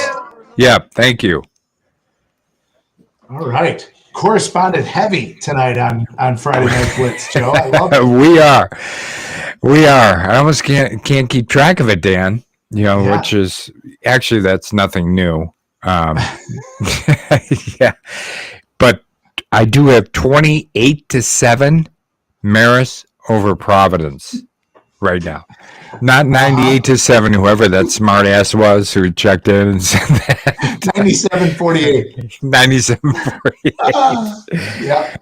Yeah, thank you. All right. Correspondent heavy tonight on Friday Night Blitz, Joe. I love it. We are. I almost can't keep track of it, Dan. Which is actually that's nothing new. Yeah, but I do have 28-7 Marist over Providence right now. Not 98-7, whoever that smart ass was who checked in and said that. 97-48. 97-48. Yeah.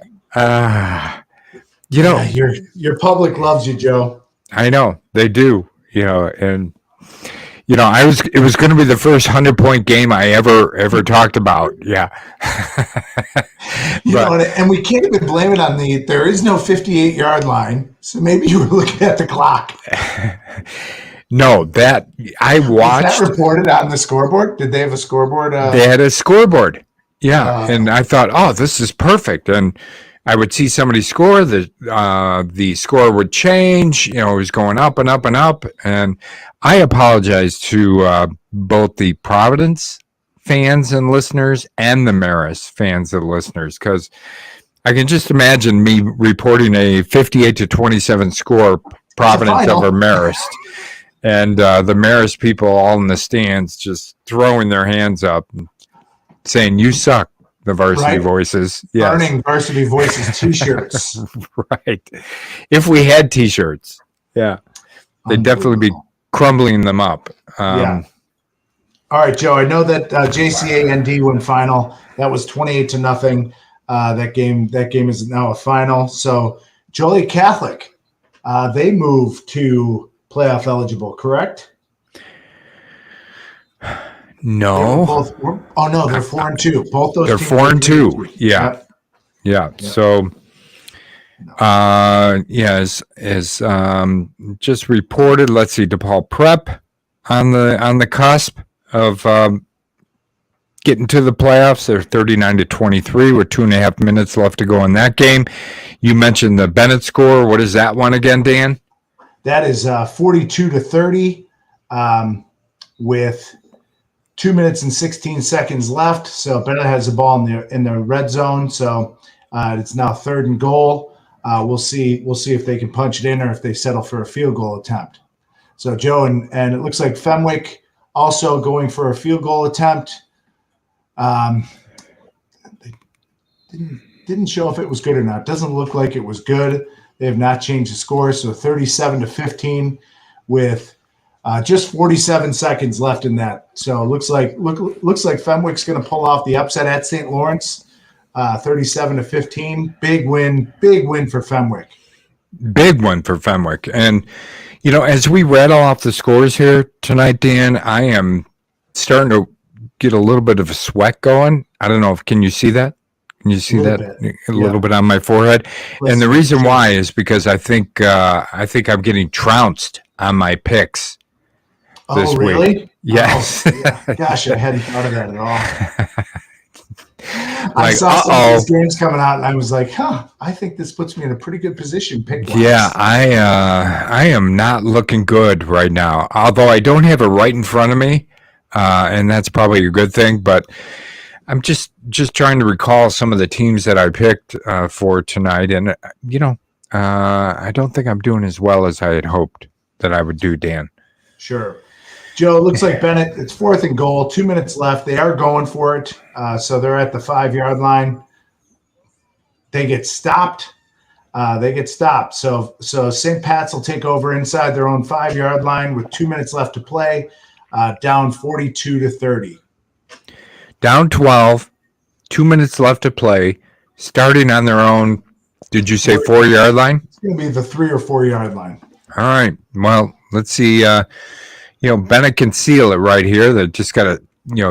Your public loves you, Joe. I know they do. And it was going to be the first 100-point game I ever talked about. Yeah. And we can't even blame it on there is no 58-yard line. So maybe you were looking at the clock. No, that I watched. Was that reported on the scoreboard? Did they have a scoreboard? They had a scoreboard. Yeah. And I thought, oh, this is perfect. And I would see somebody score, the score would change, it was going up and up and up. And I apologize to both the Providence fans and listeners and the Marist fans and listeners, because I can just imagine me reporting a 58-27 score, Providence over Marist. And the Marist people all in the stands just throwing their hands up and saying, "You suck." The Varsity Voices. Yes. Burning Varsity Voices t-shirts. Right. If we had t-shirts. Yeah. They'd definitely be crumbling them up. Yeah. All right, Joe. I know that JCA-ND went final. That was 28-0. That game is now a final. So Joliet Catholic, they moved to playoff eligible, correct? No. They're 4-2. Both those. They're 4-2. Yeah. Yep. Yeah. So, as just reported, let's see, DePaul Prep on the cusp of getting to the playoffs. They're 39-23 with 2.5 minutes left to go in that game. You mentioned the Bennett score. What is that one again, Dan? That is 42-30 with 2 minutes and 16 seconds left. So Bennett has the ball in the red zone. So it's now 3rd and goal. We'll see if they can punch it in or if they settle for a field goal attempt. So Joe and it looks like Fenwick also going for a field goal attempt. They didn't show if it was good or not. Doesn't look like it was good. They have not changed the score. So 37-15 with just 47 seconds left in that. So it looks like Fenwick's going to pull off the upset at St. Lawrence, 37-15. Big win for Fenwick. Big one for Fenwick. And as we rattle off the scores here tonight, Dan, I am starting to get a little bit of a sweat going. I don't know can you see that? Can you see that a little bit on my forehead? And the reason why is because I think I'm getting trounced on my picks. This really? Week. Yes. Oh, yeah. Gosh, I hadn't thought of that at all. I saw some of these games coming out, and I was like, I think this puts me in a pretty good position pick-wise. Yeah, I am not looking good right now. Although I don't have it right in front of me, and that's probably a good thing. But I'm just trying to recall some of the teams that I picked for tonight, and I don't think I'm doing as well as I had hoped that I would do, Dan. Sure. Joe, it looks like Bennett, it's 4th and goal, 2 minutes left. They are going for it. So they're at the 5-yard line. They get stopped. So St. Pat's will take over inside their own 5-yard line with 2 minutes left to play, down 42-30. Down 12, 2 minutes left to play, starting on their own, did you say 4-yard line? It's going to be the 3 or 4 yard line. All right. Well, let's see. Bennett can seal it right here. They just got to,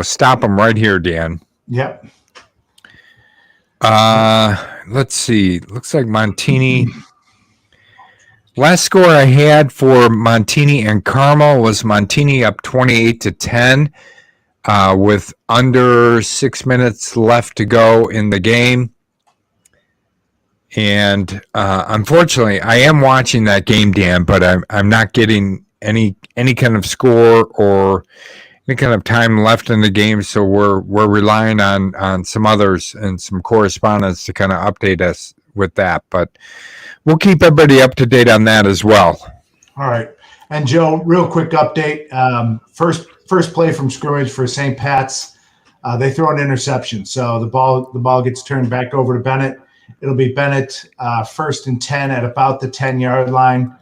stop them right here, Dan. Yep. Let's see. Looks like Montini Last score I had for Montini and Carmel was Montini up 28-10 with under 6 minutes left to go in the game. And unfortunately, I am watching that game, Dan, but I'm not getting any kind of score or any kind of time left in the game. So we're relying on some others and some correspondents to kind of update us with that. But we'll keep everybody up to date on that as well. All right. And Joe, real quick update. First play from scrimmage for St. Pat's. They throw an interception. So the ball gets turned back over to Bennett. It'll be Bennett 1st and 10 at about the 10-yard line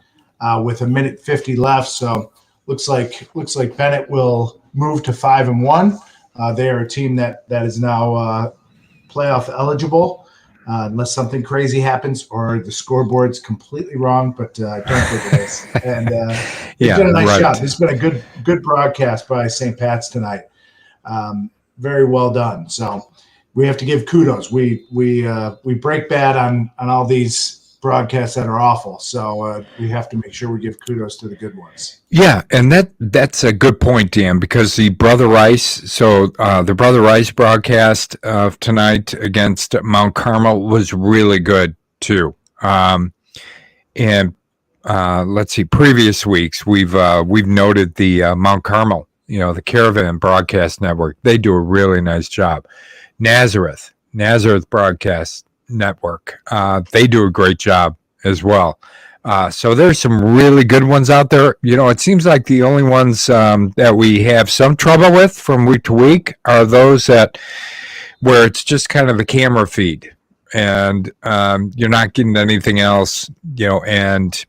with 1:50 left. So looks like Bennett will move to 5-1. They are a team that is now playoff eligible unless something crazy happens or the scoreboard's completely wrong. But I don't think it is. And it's been a nice job. It's been a good broadcast by St. Pat's tonight. Very well done. So we have to give kudos. We break bad on all these broadcasts that are awful. So we have to make sure we give kudos to the good ones. Yeah, and that's a good point, Dan, because the Brother Rice broadcast of tonight against Mount Carmel was really good too. And let's see, previous weeks we've noted the Mount Carmel, the Caravan Broadcast Network. They do a really nice job. Nazareth Broadcast Network. They do a great job as well. So there's some really good ones out there. It seems like the only ones that we have some trouble with from week to week are those where it's just kind of a camera feed and you're not getting anything else, and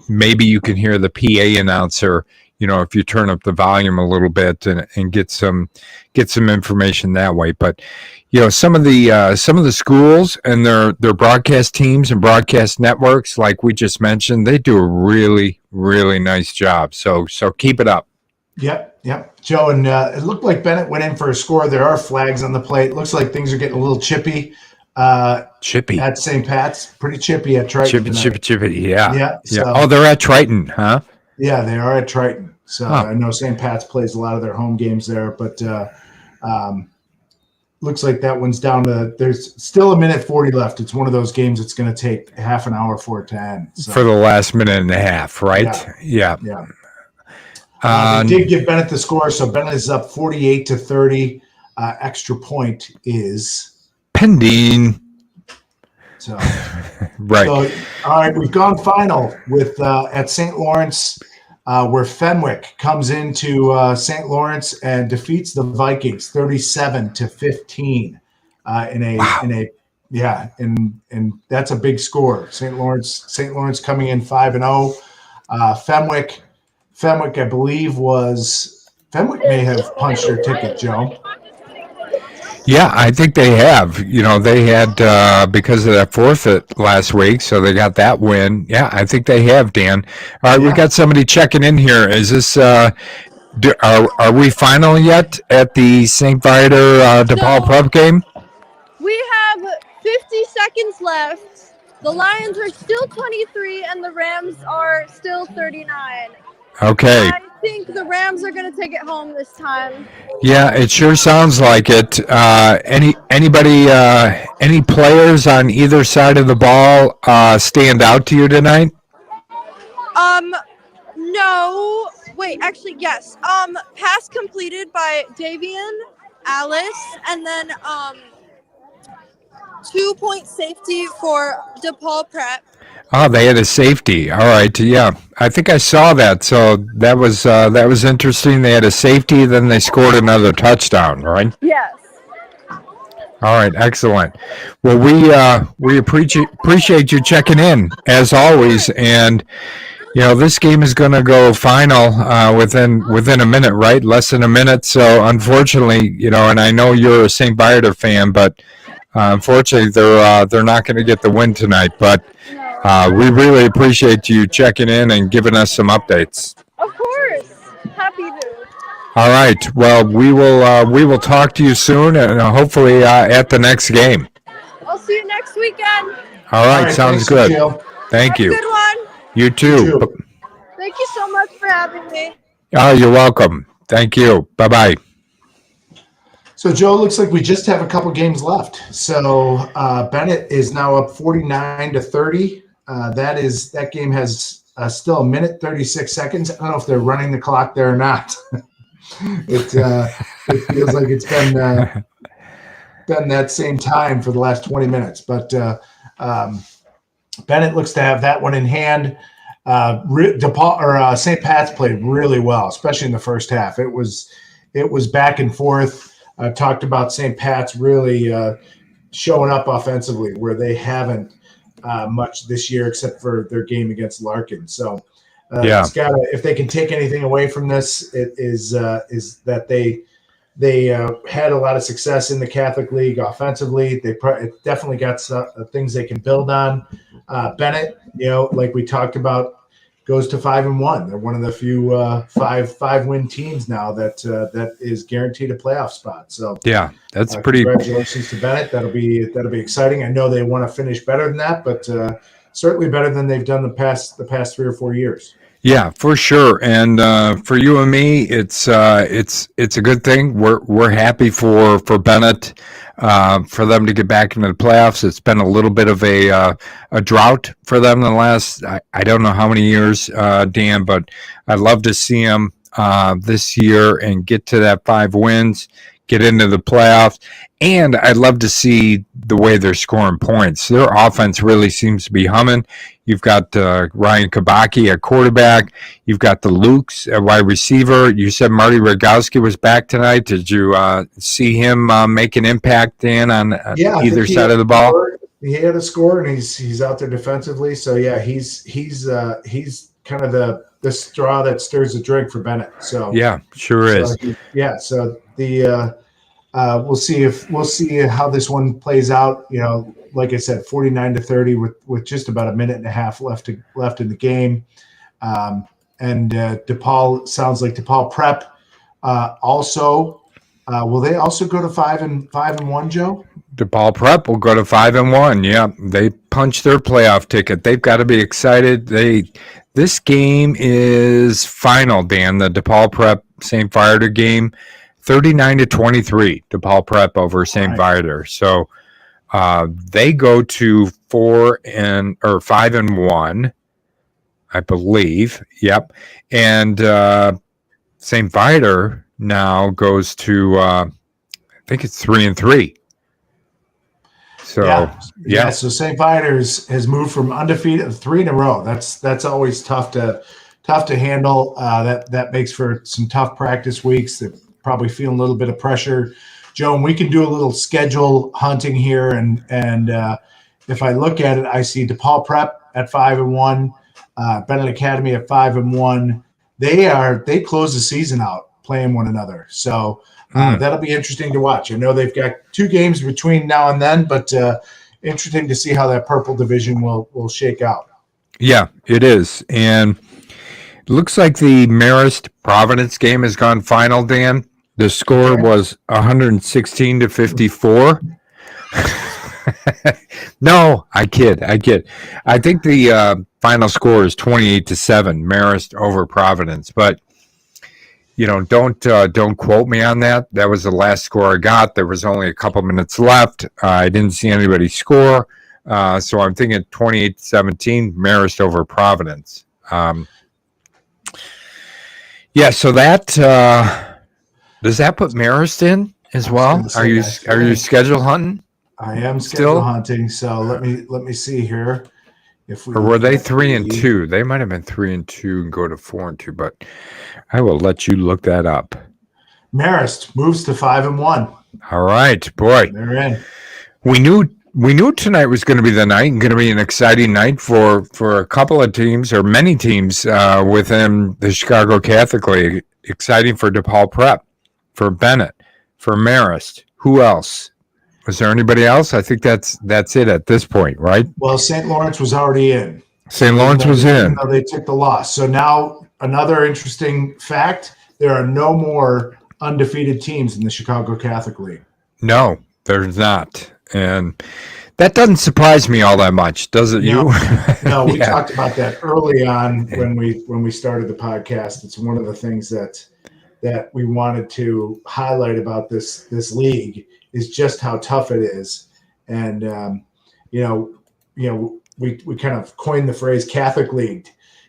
maybe you can hear the PA announcer, if you turn up the volume a little bit and get some information that way. But some of the schools and their broadcast teams and broadcast networks, like we just mentioned, they do a really, really nice job. So keep it up. Yep. Joe, and it looked like Bennett went in for a score. There are flags on the plate. Looks like things are getting a little chippy. Chippy at St. Pat's. Pretty chippy at Triton. Chippy. Yeah. So, they're at Triton, huh? Yeah, they are at Triton. So I know St. Pat's plays a lot of their home games there, but looks like that one's down to. There's still 1:40 left. It's one of those games that's going to take half an hour for it to end. So, for the last minute and a half, right? Yeah. They did give Bennett the score, so Bennett is up 48-30. Extra point is pending. So right. So, all right, we've gone final with at St. Lawrence, where Fenwick comes into St. Lawrence and defeats the Vikings 37-15 and that's a big score. St. Lawrence coming in 5-0. Fenwick, I believe, may have punched their ticket, Joe. Yeah, I think they have. They had because of that forfeit last week, so they got that win. Yeah, I think they have, Dan. All right, we got somebody checking in here. Is this are we final yet at the St. Viator DePaul Prep game? We have 50 seconds left. The Lions are still 23 and the Rams are still 39. Okay. I think the Rams are going to take it home this time. Yeah, it sure sounds like it. Any players on either side of the ball stand out to you tonight? No. Wait, actually, yes. Pass completed by Davian, Alice, and then 2-point safety for DePaul Prep. Oh, they had a safety. All right, yeah, I think I saw that. So that was interesting. They had a safety, then they scored another touchdown, right? Yes. All right, excellent. Well, we appreciate you checking in as always, and this game is going to go final within a minute, right? Less than a minute. So unfortunately, and I know you're a St. Viator fan, but unfortunately, they're not going to get the win tonight, but. We really appreciate you checking in and giving us some updates. Of course. Happy to. All right. Well, we will talk to you soon and hopefully at the next game. I'll see you next weekend. All right. Sounds good. Jill. Thank you. Good one. You too. You too. Thank you so much for having me. Oh, you're welcome. Thank you. Bye-bye. So, Joe, looks like we just have a couple games left. So Bennett is now up 49-30. That game has still a minute 36 seconds. I don't know if they're running the clock there or not. It feels like it's been that same time for the last 20 minutes. But Bennett looks to have that one in hand. St. Pat's played really well, especially in the first half. It was back and forth. I talked about St. Pat's really showing up offensively where they haven't much this year except for their game against Larkin. So it's gotta, if they can take anything away from this, it is that they had a lot of success in the Catholic League offensively. They definitely got some things they can build on. Bennett, like we talked about, goes to 5-1. They're one of the few five-win teams now that is guaranteed a playoff spot. So yeah, that's pretty. Congratulations to Bennett. That'll be exciting. I know they want to finish better than that, but certainly better than they've done the past 3 or 4 years. Yeah, for sure. And for you and me, it's a good thing. We're happy for Bennett, for them to get back into the playoffs. It's been a little bit of a drought for them in the last I don't know how many years, Dan, but I'd love to see them this year and get to that 5 wins, get into the playoffs. And I'd love to see the way they're scoring points. Their offense really seems to be humming. You've got Ryan Kabaki at quarterback. You've got the Lukes at wide receiver. You said Marty Rogowski was back tonight. Did you see him make an impact, Dan, on either side of the ball? He had a score, and he's out there defensively. So yeah, he's kind of the straw that stirs the drink for Bennett. So yeah, sure is. So the we'll see how this one plays out. Like I said, 49-30 with just about a minute and a half left in the game. And DePaul sounds like DePaul Prep also will they also go to 5-1, Joe? DePaul Prep will go to 5-1. Yeah, they punched their playoff ticket. They've got to be excited. This game is final, Dan. The DePaul Prep St. Viator game, 39-23. DePaul Prep over St. Viator. So they go to 5-1, I believe. Yep, and St. Viator now goes to I think it's 3-3. So yeah. So St. Viator has moved from undefeated 3 in a row. That's always tough to handle. That makes for some tough practice weeks. They're probably feeling a little bit of pressure. Joan, we can do a little schedule hunting here, and if I look at it, I see DePaul Prep at 5-1, Bennett Academy at 5-1. They close the season out playing one another, so that'll be interesting to watch. I know they've got 2 games between now and then, but interesting to see how that purple division will shake out. Yeah, it is, and it looks like the Marist Providence game has gone final, Dan. The score was 116-54. No, I kid. I think the final score is 28-7, Marist over Providence. But don't quote me on that. That was the last score I got. There was only a couple minutes left. I didn't see anybody score, so I'm thinking 28-17, Marist over Providence. So that. Does that put Marist in as well? Are you schedule hunting? I am schedule hunting. So let me see here. Or were they 3-2? They might have been 3-2 and go to 4-2, but I will let you look that up. Marist moves to 5-1. All right, boy. They're in. We knew tonight was going to be the night and going to be an exciting night for a couple of teams or many teams within the Chicago Catholic League. Exciting for DePaul Prep, for Bennett, for Marist. Who else? Was there anybody else? I think that's it at this point, right? Well, St. Lawrence was already in. St. Lawrence was in. They took the loss. So now another interesting fact, there are no more undefeated teams in the Chicago Catholic League. No, there's not. And that doesn't surprise me all that much, does it? No. You? No, we Yeah. talked about that early on when we started the podcast. It's one of the things that we wanted to highlight about this league is just how tough it is. And we kind of coined the phrase Catholic League.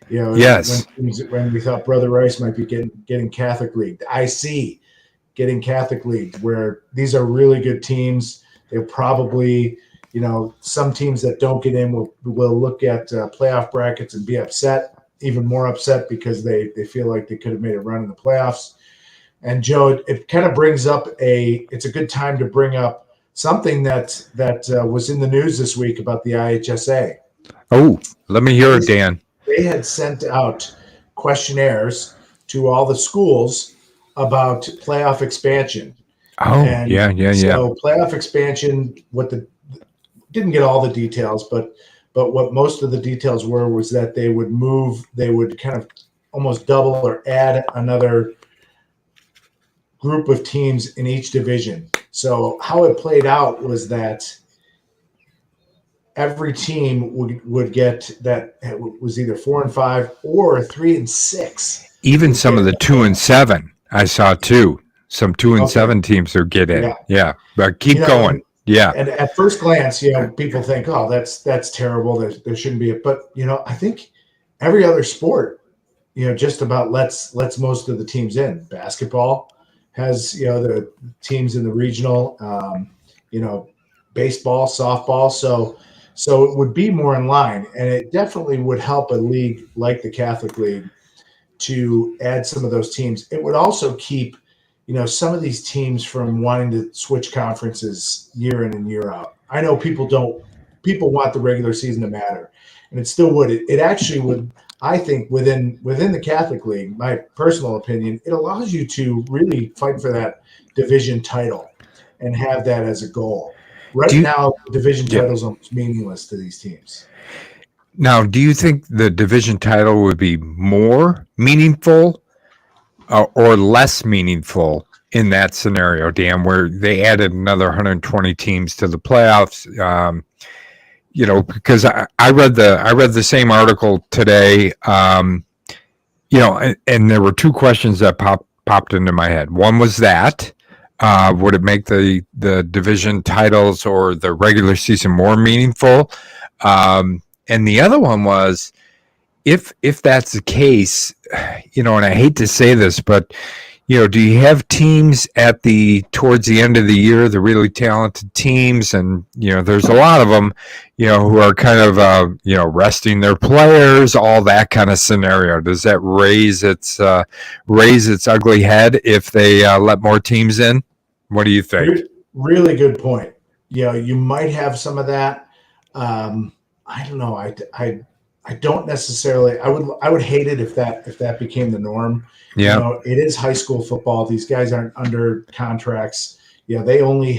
Yes. When we thought Brother Rice might be getting Catholic League, IC getting Catholic League, where these are really good teams. They'll probably, some teams that don't get in will look at playoff brackets and be upset, even more upset because they feel like they could have made a run in the playoffs. And Joe, it kind of brings up it's a good time to bring up something that was in the news this week about the IHSA. Oh, let me hear it, Dan. They had sent out questionnaires to all the schools about playoff expansion. Oh, And yeah. So playoff expansion, didn't get all the details, but what most of the details was that they would kind of almost double or add another group of teams in each division. So how it played out was that every team would get that was either 4 and 5 or 3 and 6. Even some of the 2 and 7 I saw too. Some 2 and 7 teams are getting. Yeah. But keep going. Yeah. And at first glance, people think, oh, that's terrible. There shouldn't be it. But I think every other sport, just about lets most of the teams in. Basketball has the teams in the regional, baseball, softball. So it would be more in line, and it definitely would help a league like the Catholic League to add some of those teams. It would also keep, some of these teams from wanting to switch conferences year in and year out. I know people want the regular season to matter, and it still would. It actually would, I think, within the Catholic League, my personal opinion, it allows you to really fight for that division title and have that as a goal. Right now, division titles are meaningless to these teams. Now, do you think the division title would be more meaningful or less meaningful in that scenario, Dan, where they added another 120 teams to the playoffs? Because I read the same article today, and there were 2 questions that popped into my head. One was that. Would it make the division titles or the regular season more meaningful? And the other one was, if that's the case, and I hate to say this, but do you have teams towards the end of the year, the really talented teams, and there's a lot of them, who are kind of resting their players, all that kind of scenario. Does that raise its ugly head if they let more teams in? What do you think? Really good point. You might have some of that. I don't know. I don't necessarily. I would hate it if that became the norm. Yeah. It is high school football. These guys aren't under contracts. They're only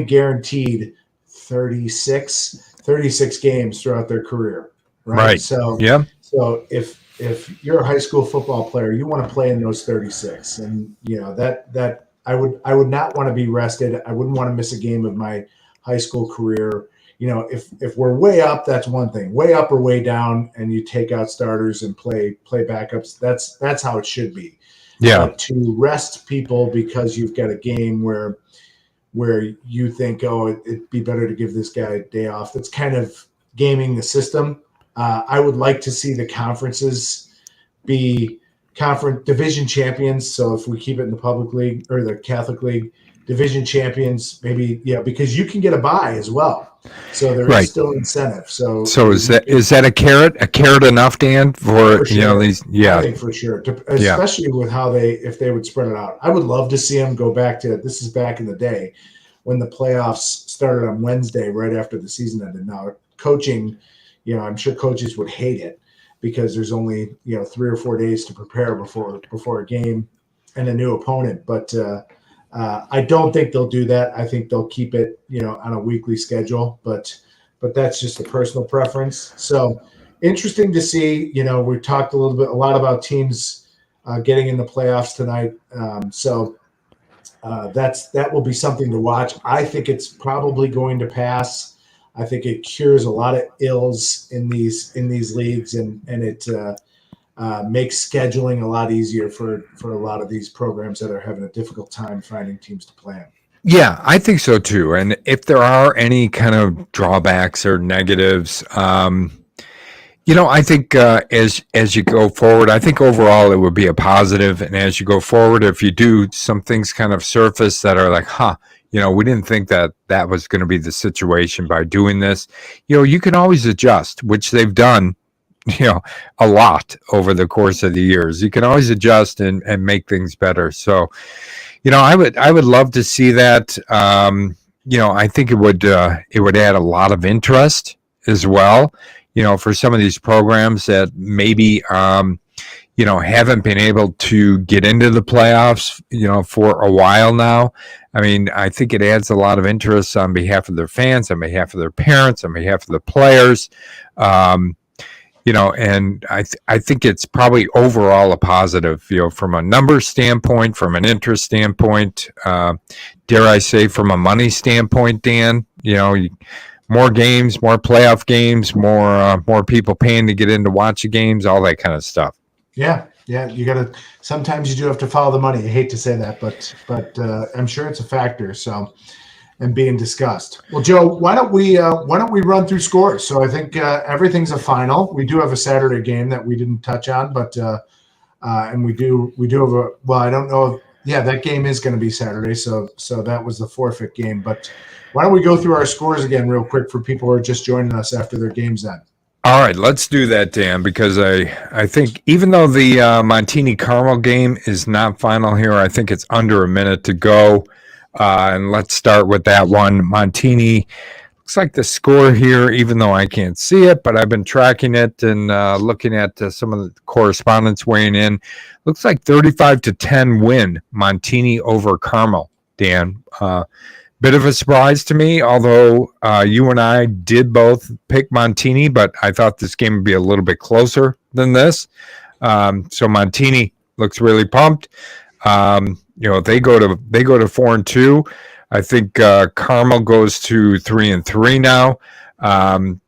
guaranteed 36 games throughout their career. Right. So So if you're a high school football player, you want to play in those 36, and that I would not want to be rested. I wouldn't want to miss a game of my high school career. If we're way up, that's one thing. Way up or way down, and you take out starters and play backups. That's how it should be. Yeah. But to rest people because you've got a game where you think, oh, it'd be better to give this guy a day off. That's kind of gaming the system. I would like to see the conferences be conference division champions. So if we keep it in the public league or the Catholic League, division champions, maybe, because you can get a bye as well. So there is still incentive. So is that a carrot enough, Dan, for sure. These? Yeah, I think for sure, especially with how if they would spread it out. I would love to see them go back to, this is back in the day when the playoffs started on Wednesday right after the season ended. Now coaching, I'm sure coaches would hate it because there's only 3 or 4 days to prepare before a game and a new opponent. But I don't think they'll do that. I think they'll keep it, on a weekly schedule. But that's just a personal preference. So interesting to see. We talked a lot about teams getting in the playoffs tonight. So that will be something to watch. I think it's probably going to pass. I think it cures a lot of ills in these leagues, and it makes scheduling a lot easier for a lot of these programs that are having a difficult time finding teams to play in. Yeah, I think so too. And if there are any kind of drawbacks or negatives, I think as you go forward, I think overall it would be a positive. And as you go forward, if you do, some things kind of surface that are like, we didn't think that was going to be the situation by doing this. You can always adjust, which they've done, a lot over the course of the years. You can always adjust and make things better. So, I would love to see that. I think it would add a lot of interest as well. For some of these programs that maybe, haven't been able to get into the playoffs, for a while now. I mean, I think it adds a lot of interest on behalf of their fans, on behalf of their parents, on behalf of the players. And I think it's probably overall a positive, from a number standpoint, from an interest standpoint, dare I say, from a money standpoint, Dan, more games, more playoff games, more people paying to get in to watch the games, all that kind of stuff. Yeah. Sometimes you do have to follow the money. I hate to say that, but I'm sure it's a factor. So, and being discussed. Well, Joe, why don't we run through scores? So I think everything's a final. We do have a Saturday game that we didn't touch on, but and we do have a. Well, I don't know. That game is going to be Saturday. So that was the forfeit game. But why don't we go through our scores again real quick for people who are just joining us after their game's end? All right, let's do that, Dan, because I think even though the Montini Carmel game is not final here, I think it's under a minute to go. And let's start with that one. Montini, looks like the score here, even though I can't see it, but I've been tracking it and looking at some of the correspondence weighing in. Looks like 35-10 win, Montini over Carmel, Dan. Bit of a surprise to me, although you and I did both pick Montini, but I thought this game would be a little bit closer than this. So Montini looks really pumped. They go to 4-2. I think Carmel goes to 3-3 now.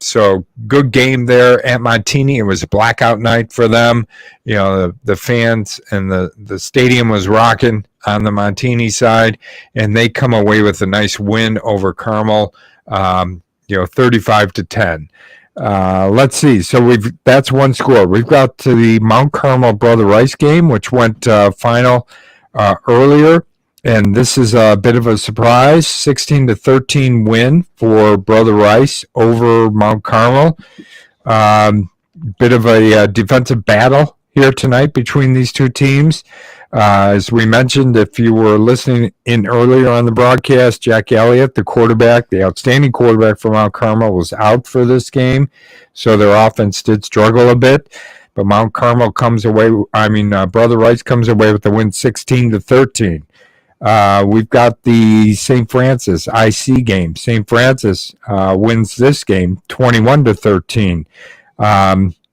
So good game there at Montini. It was a blackout night for them. The fans and the stadium was rocking on the Montini side, and they come away with a nice win over Carmel. 35-10. Let's see. So that's one score. We've got to the Mount Carmel Brother Rice game, which went final earlier, and this is a bit of a surprise. 16-13 win for Brother Rice over Mount Carmel. Bit of a defensive battle here tonight between these two teams. As we mentioned, if you were listening in earlier on the broadcast, Jack Elliott, the outstanding quarterback for Mount Carmel, was out for this game, so their offense did struggle a bit. But Mount Carmel Brother Rice comes away with the win 16-13. We've got the St. Francis IC game. St. Francis wins this game 21-13.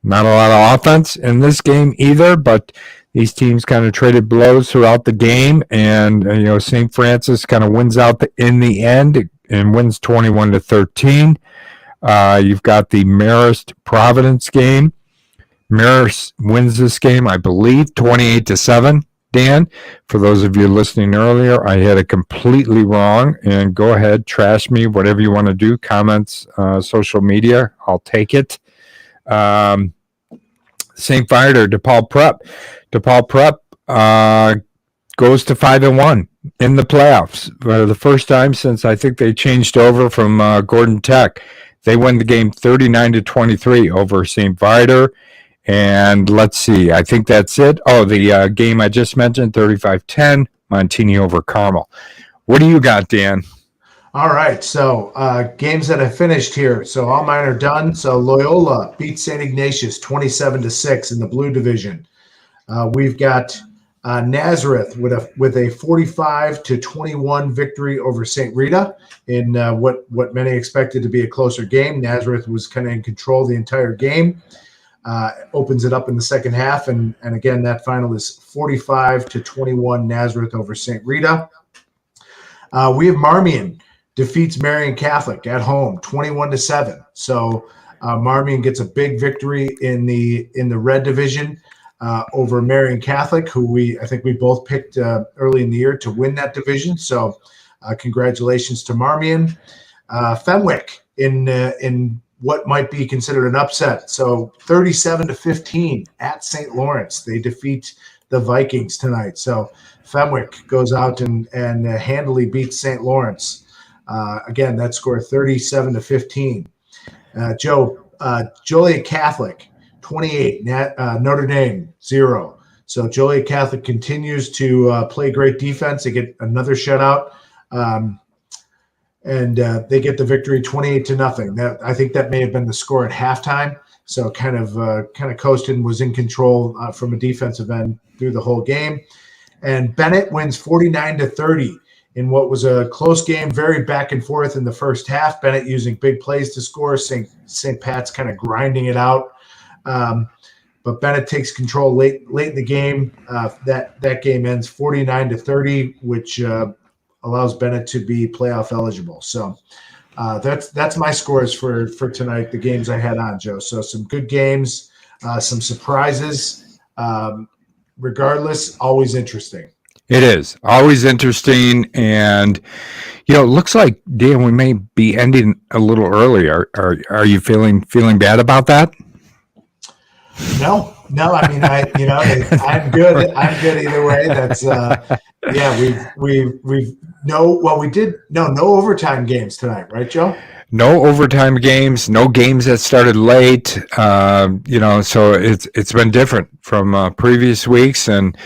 Not a lot of offense in this game either, but these teams kind of traded blows throughout the game, and St. Francis kind of wins out in the end and wins 21-13. You've got the Marist Providence game. Marist wins this game, I believe, 28-7. Dan, for those of you listening earlier, I had it completely wrong, and go ahead, trash me, whatever you want to do, comments, social media, I'll take it. St. Viator, DePaul Prep. DePaul Prep goes to 5-1 in the playoffs for the first time since I think they changed over from Gordon Tech. They win the game 39-23 over St. Viator. And let's see, I think that's it. Oh, the game I just mentioned, 35-10, Montini over Carmel. What do you got, Dan? All right, so games that have finished here. So all mine are done. So Loyola beats St. Ignatius 27-6 in the blue division. We've got Nazareth with a 45-21 victory over St. Rita in what many expected to be a closer game. Nazareth was kind of in control the entire game. Opens it up in the second half, and again, that final is 45-21 Nazareth over St. Rita. We have Marmion defeats Marion Catholic at home, 21-7. So Marmion gets a big victory in the red division over Marion Catholic, who I think we both picked early in the year to win that division. So congratulations to Marmion. Fenwick in what might be considered an upset. So 37-15 at St. Lawrence. They defeat the Vikings tonight. So Fenwick goes out and handily beats St. Lawrence. Again, that score 37-15. Joe, Joliet Catholic 28, Notre Dame 0. So Joliet Catholic continues to play great defense. They get another shutout. And they get the victory 28-0. I think that may have been the score at halftime. So kind of coasted and was in control from a defensive end through the whole game. And Bennett wins 49-30 in what was a close game, very back and forth in the first half. Bennett using big plays to score. St. Pat's kind of grinding it out. But Bennett takes control late in the game. That game ends 49-30, which allows Bennett to be playoff eligible. So that's my scores for tonight, the games I had on, Joe. So some good games, some surprises. Regardless, always interesting. It is always interesting. And, it looks like, Dan, we may be ending a little early. Are you feeling bad about that? No. I mean, I'm good. I'm good either way. That's no overtime games tonight, right, Joe? No overtime games, no games that started late. So it's been different from previous weeks, and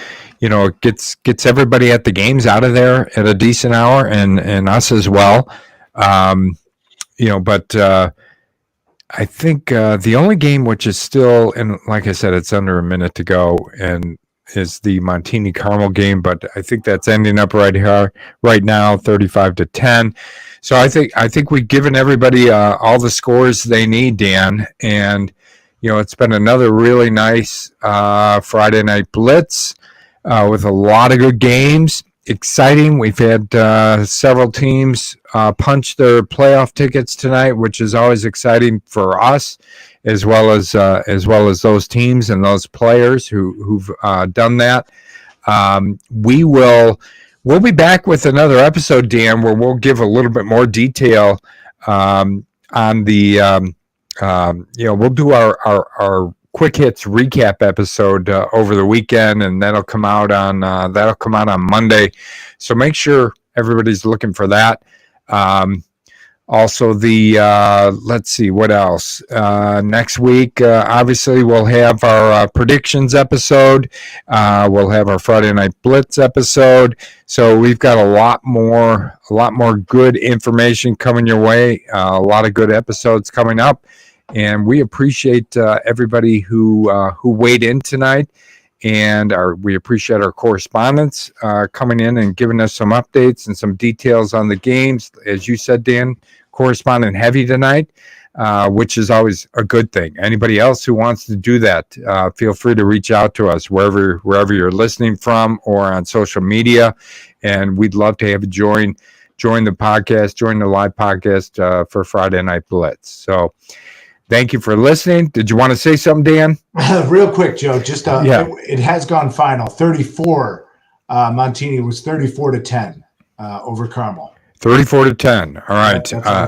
it gets everybody at the games out of there at a decent hour, and us as well. But I think the only game which is still, and like I said, it's under a minute to go, and is the Montini Carmel game, but I think that's ending up right now, 35-10. So I think we've given everybody all the scores they need, Dan, and it's been another really nice Friday night Blitz with a lot of good games. Exciting. We've had several teams punch their playoff tickets tonight, which is always exciting for us, as well as those teams and those players who've done that. We'll be back with another episode, Dan, where we'll give a little bit more detail on the. We'll do our quick hits recap episode over the weekend, and that'll come out on Monday. So make sure everybody's looking for that. Also, let's see what else. Next week, obviously, we'll have our predictions episode. We'll have our Friday Night Blitz episode. So we've got a lot more good information coming your way. A lot of good episodes coming up. And we appreciate everybody who weighed in tonight, and we appreciate our correspondents coming in and giving us some updates and some details on the games. As you said, Dan, correspondent heavy tonight, which is always a good thing. Anybody else who wants to do that, feel free to reach out to us wherever you're listening from or on social media, and we'd love to have you join the podcast, join the live podcast for Friday Night Blitz. So. Thank you for listening. Did you want to say something, Dan? Real quick, Joe. Just it has gone final. 34. Montini was 34-10 over Carmel. 34-10. All right.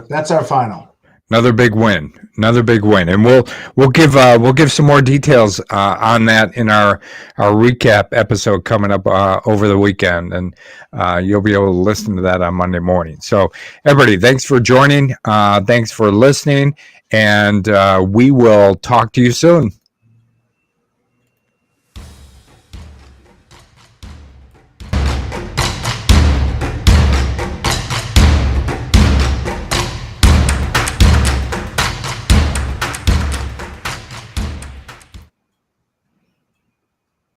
That's our final. Another big win. And we'll give some more details on that in our recap episode coming up over the weekend, and you'll be able to listen to that on Monday morning. So everybody, thanks for joining. Thanks for listening. And we will talk to you soon.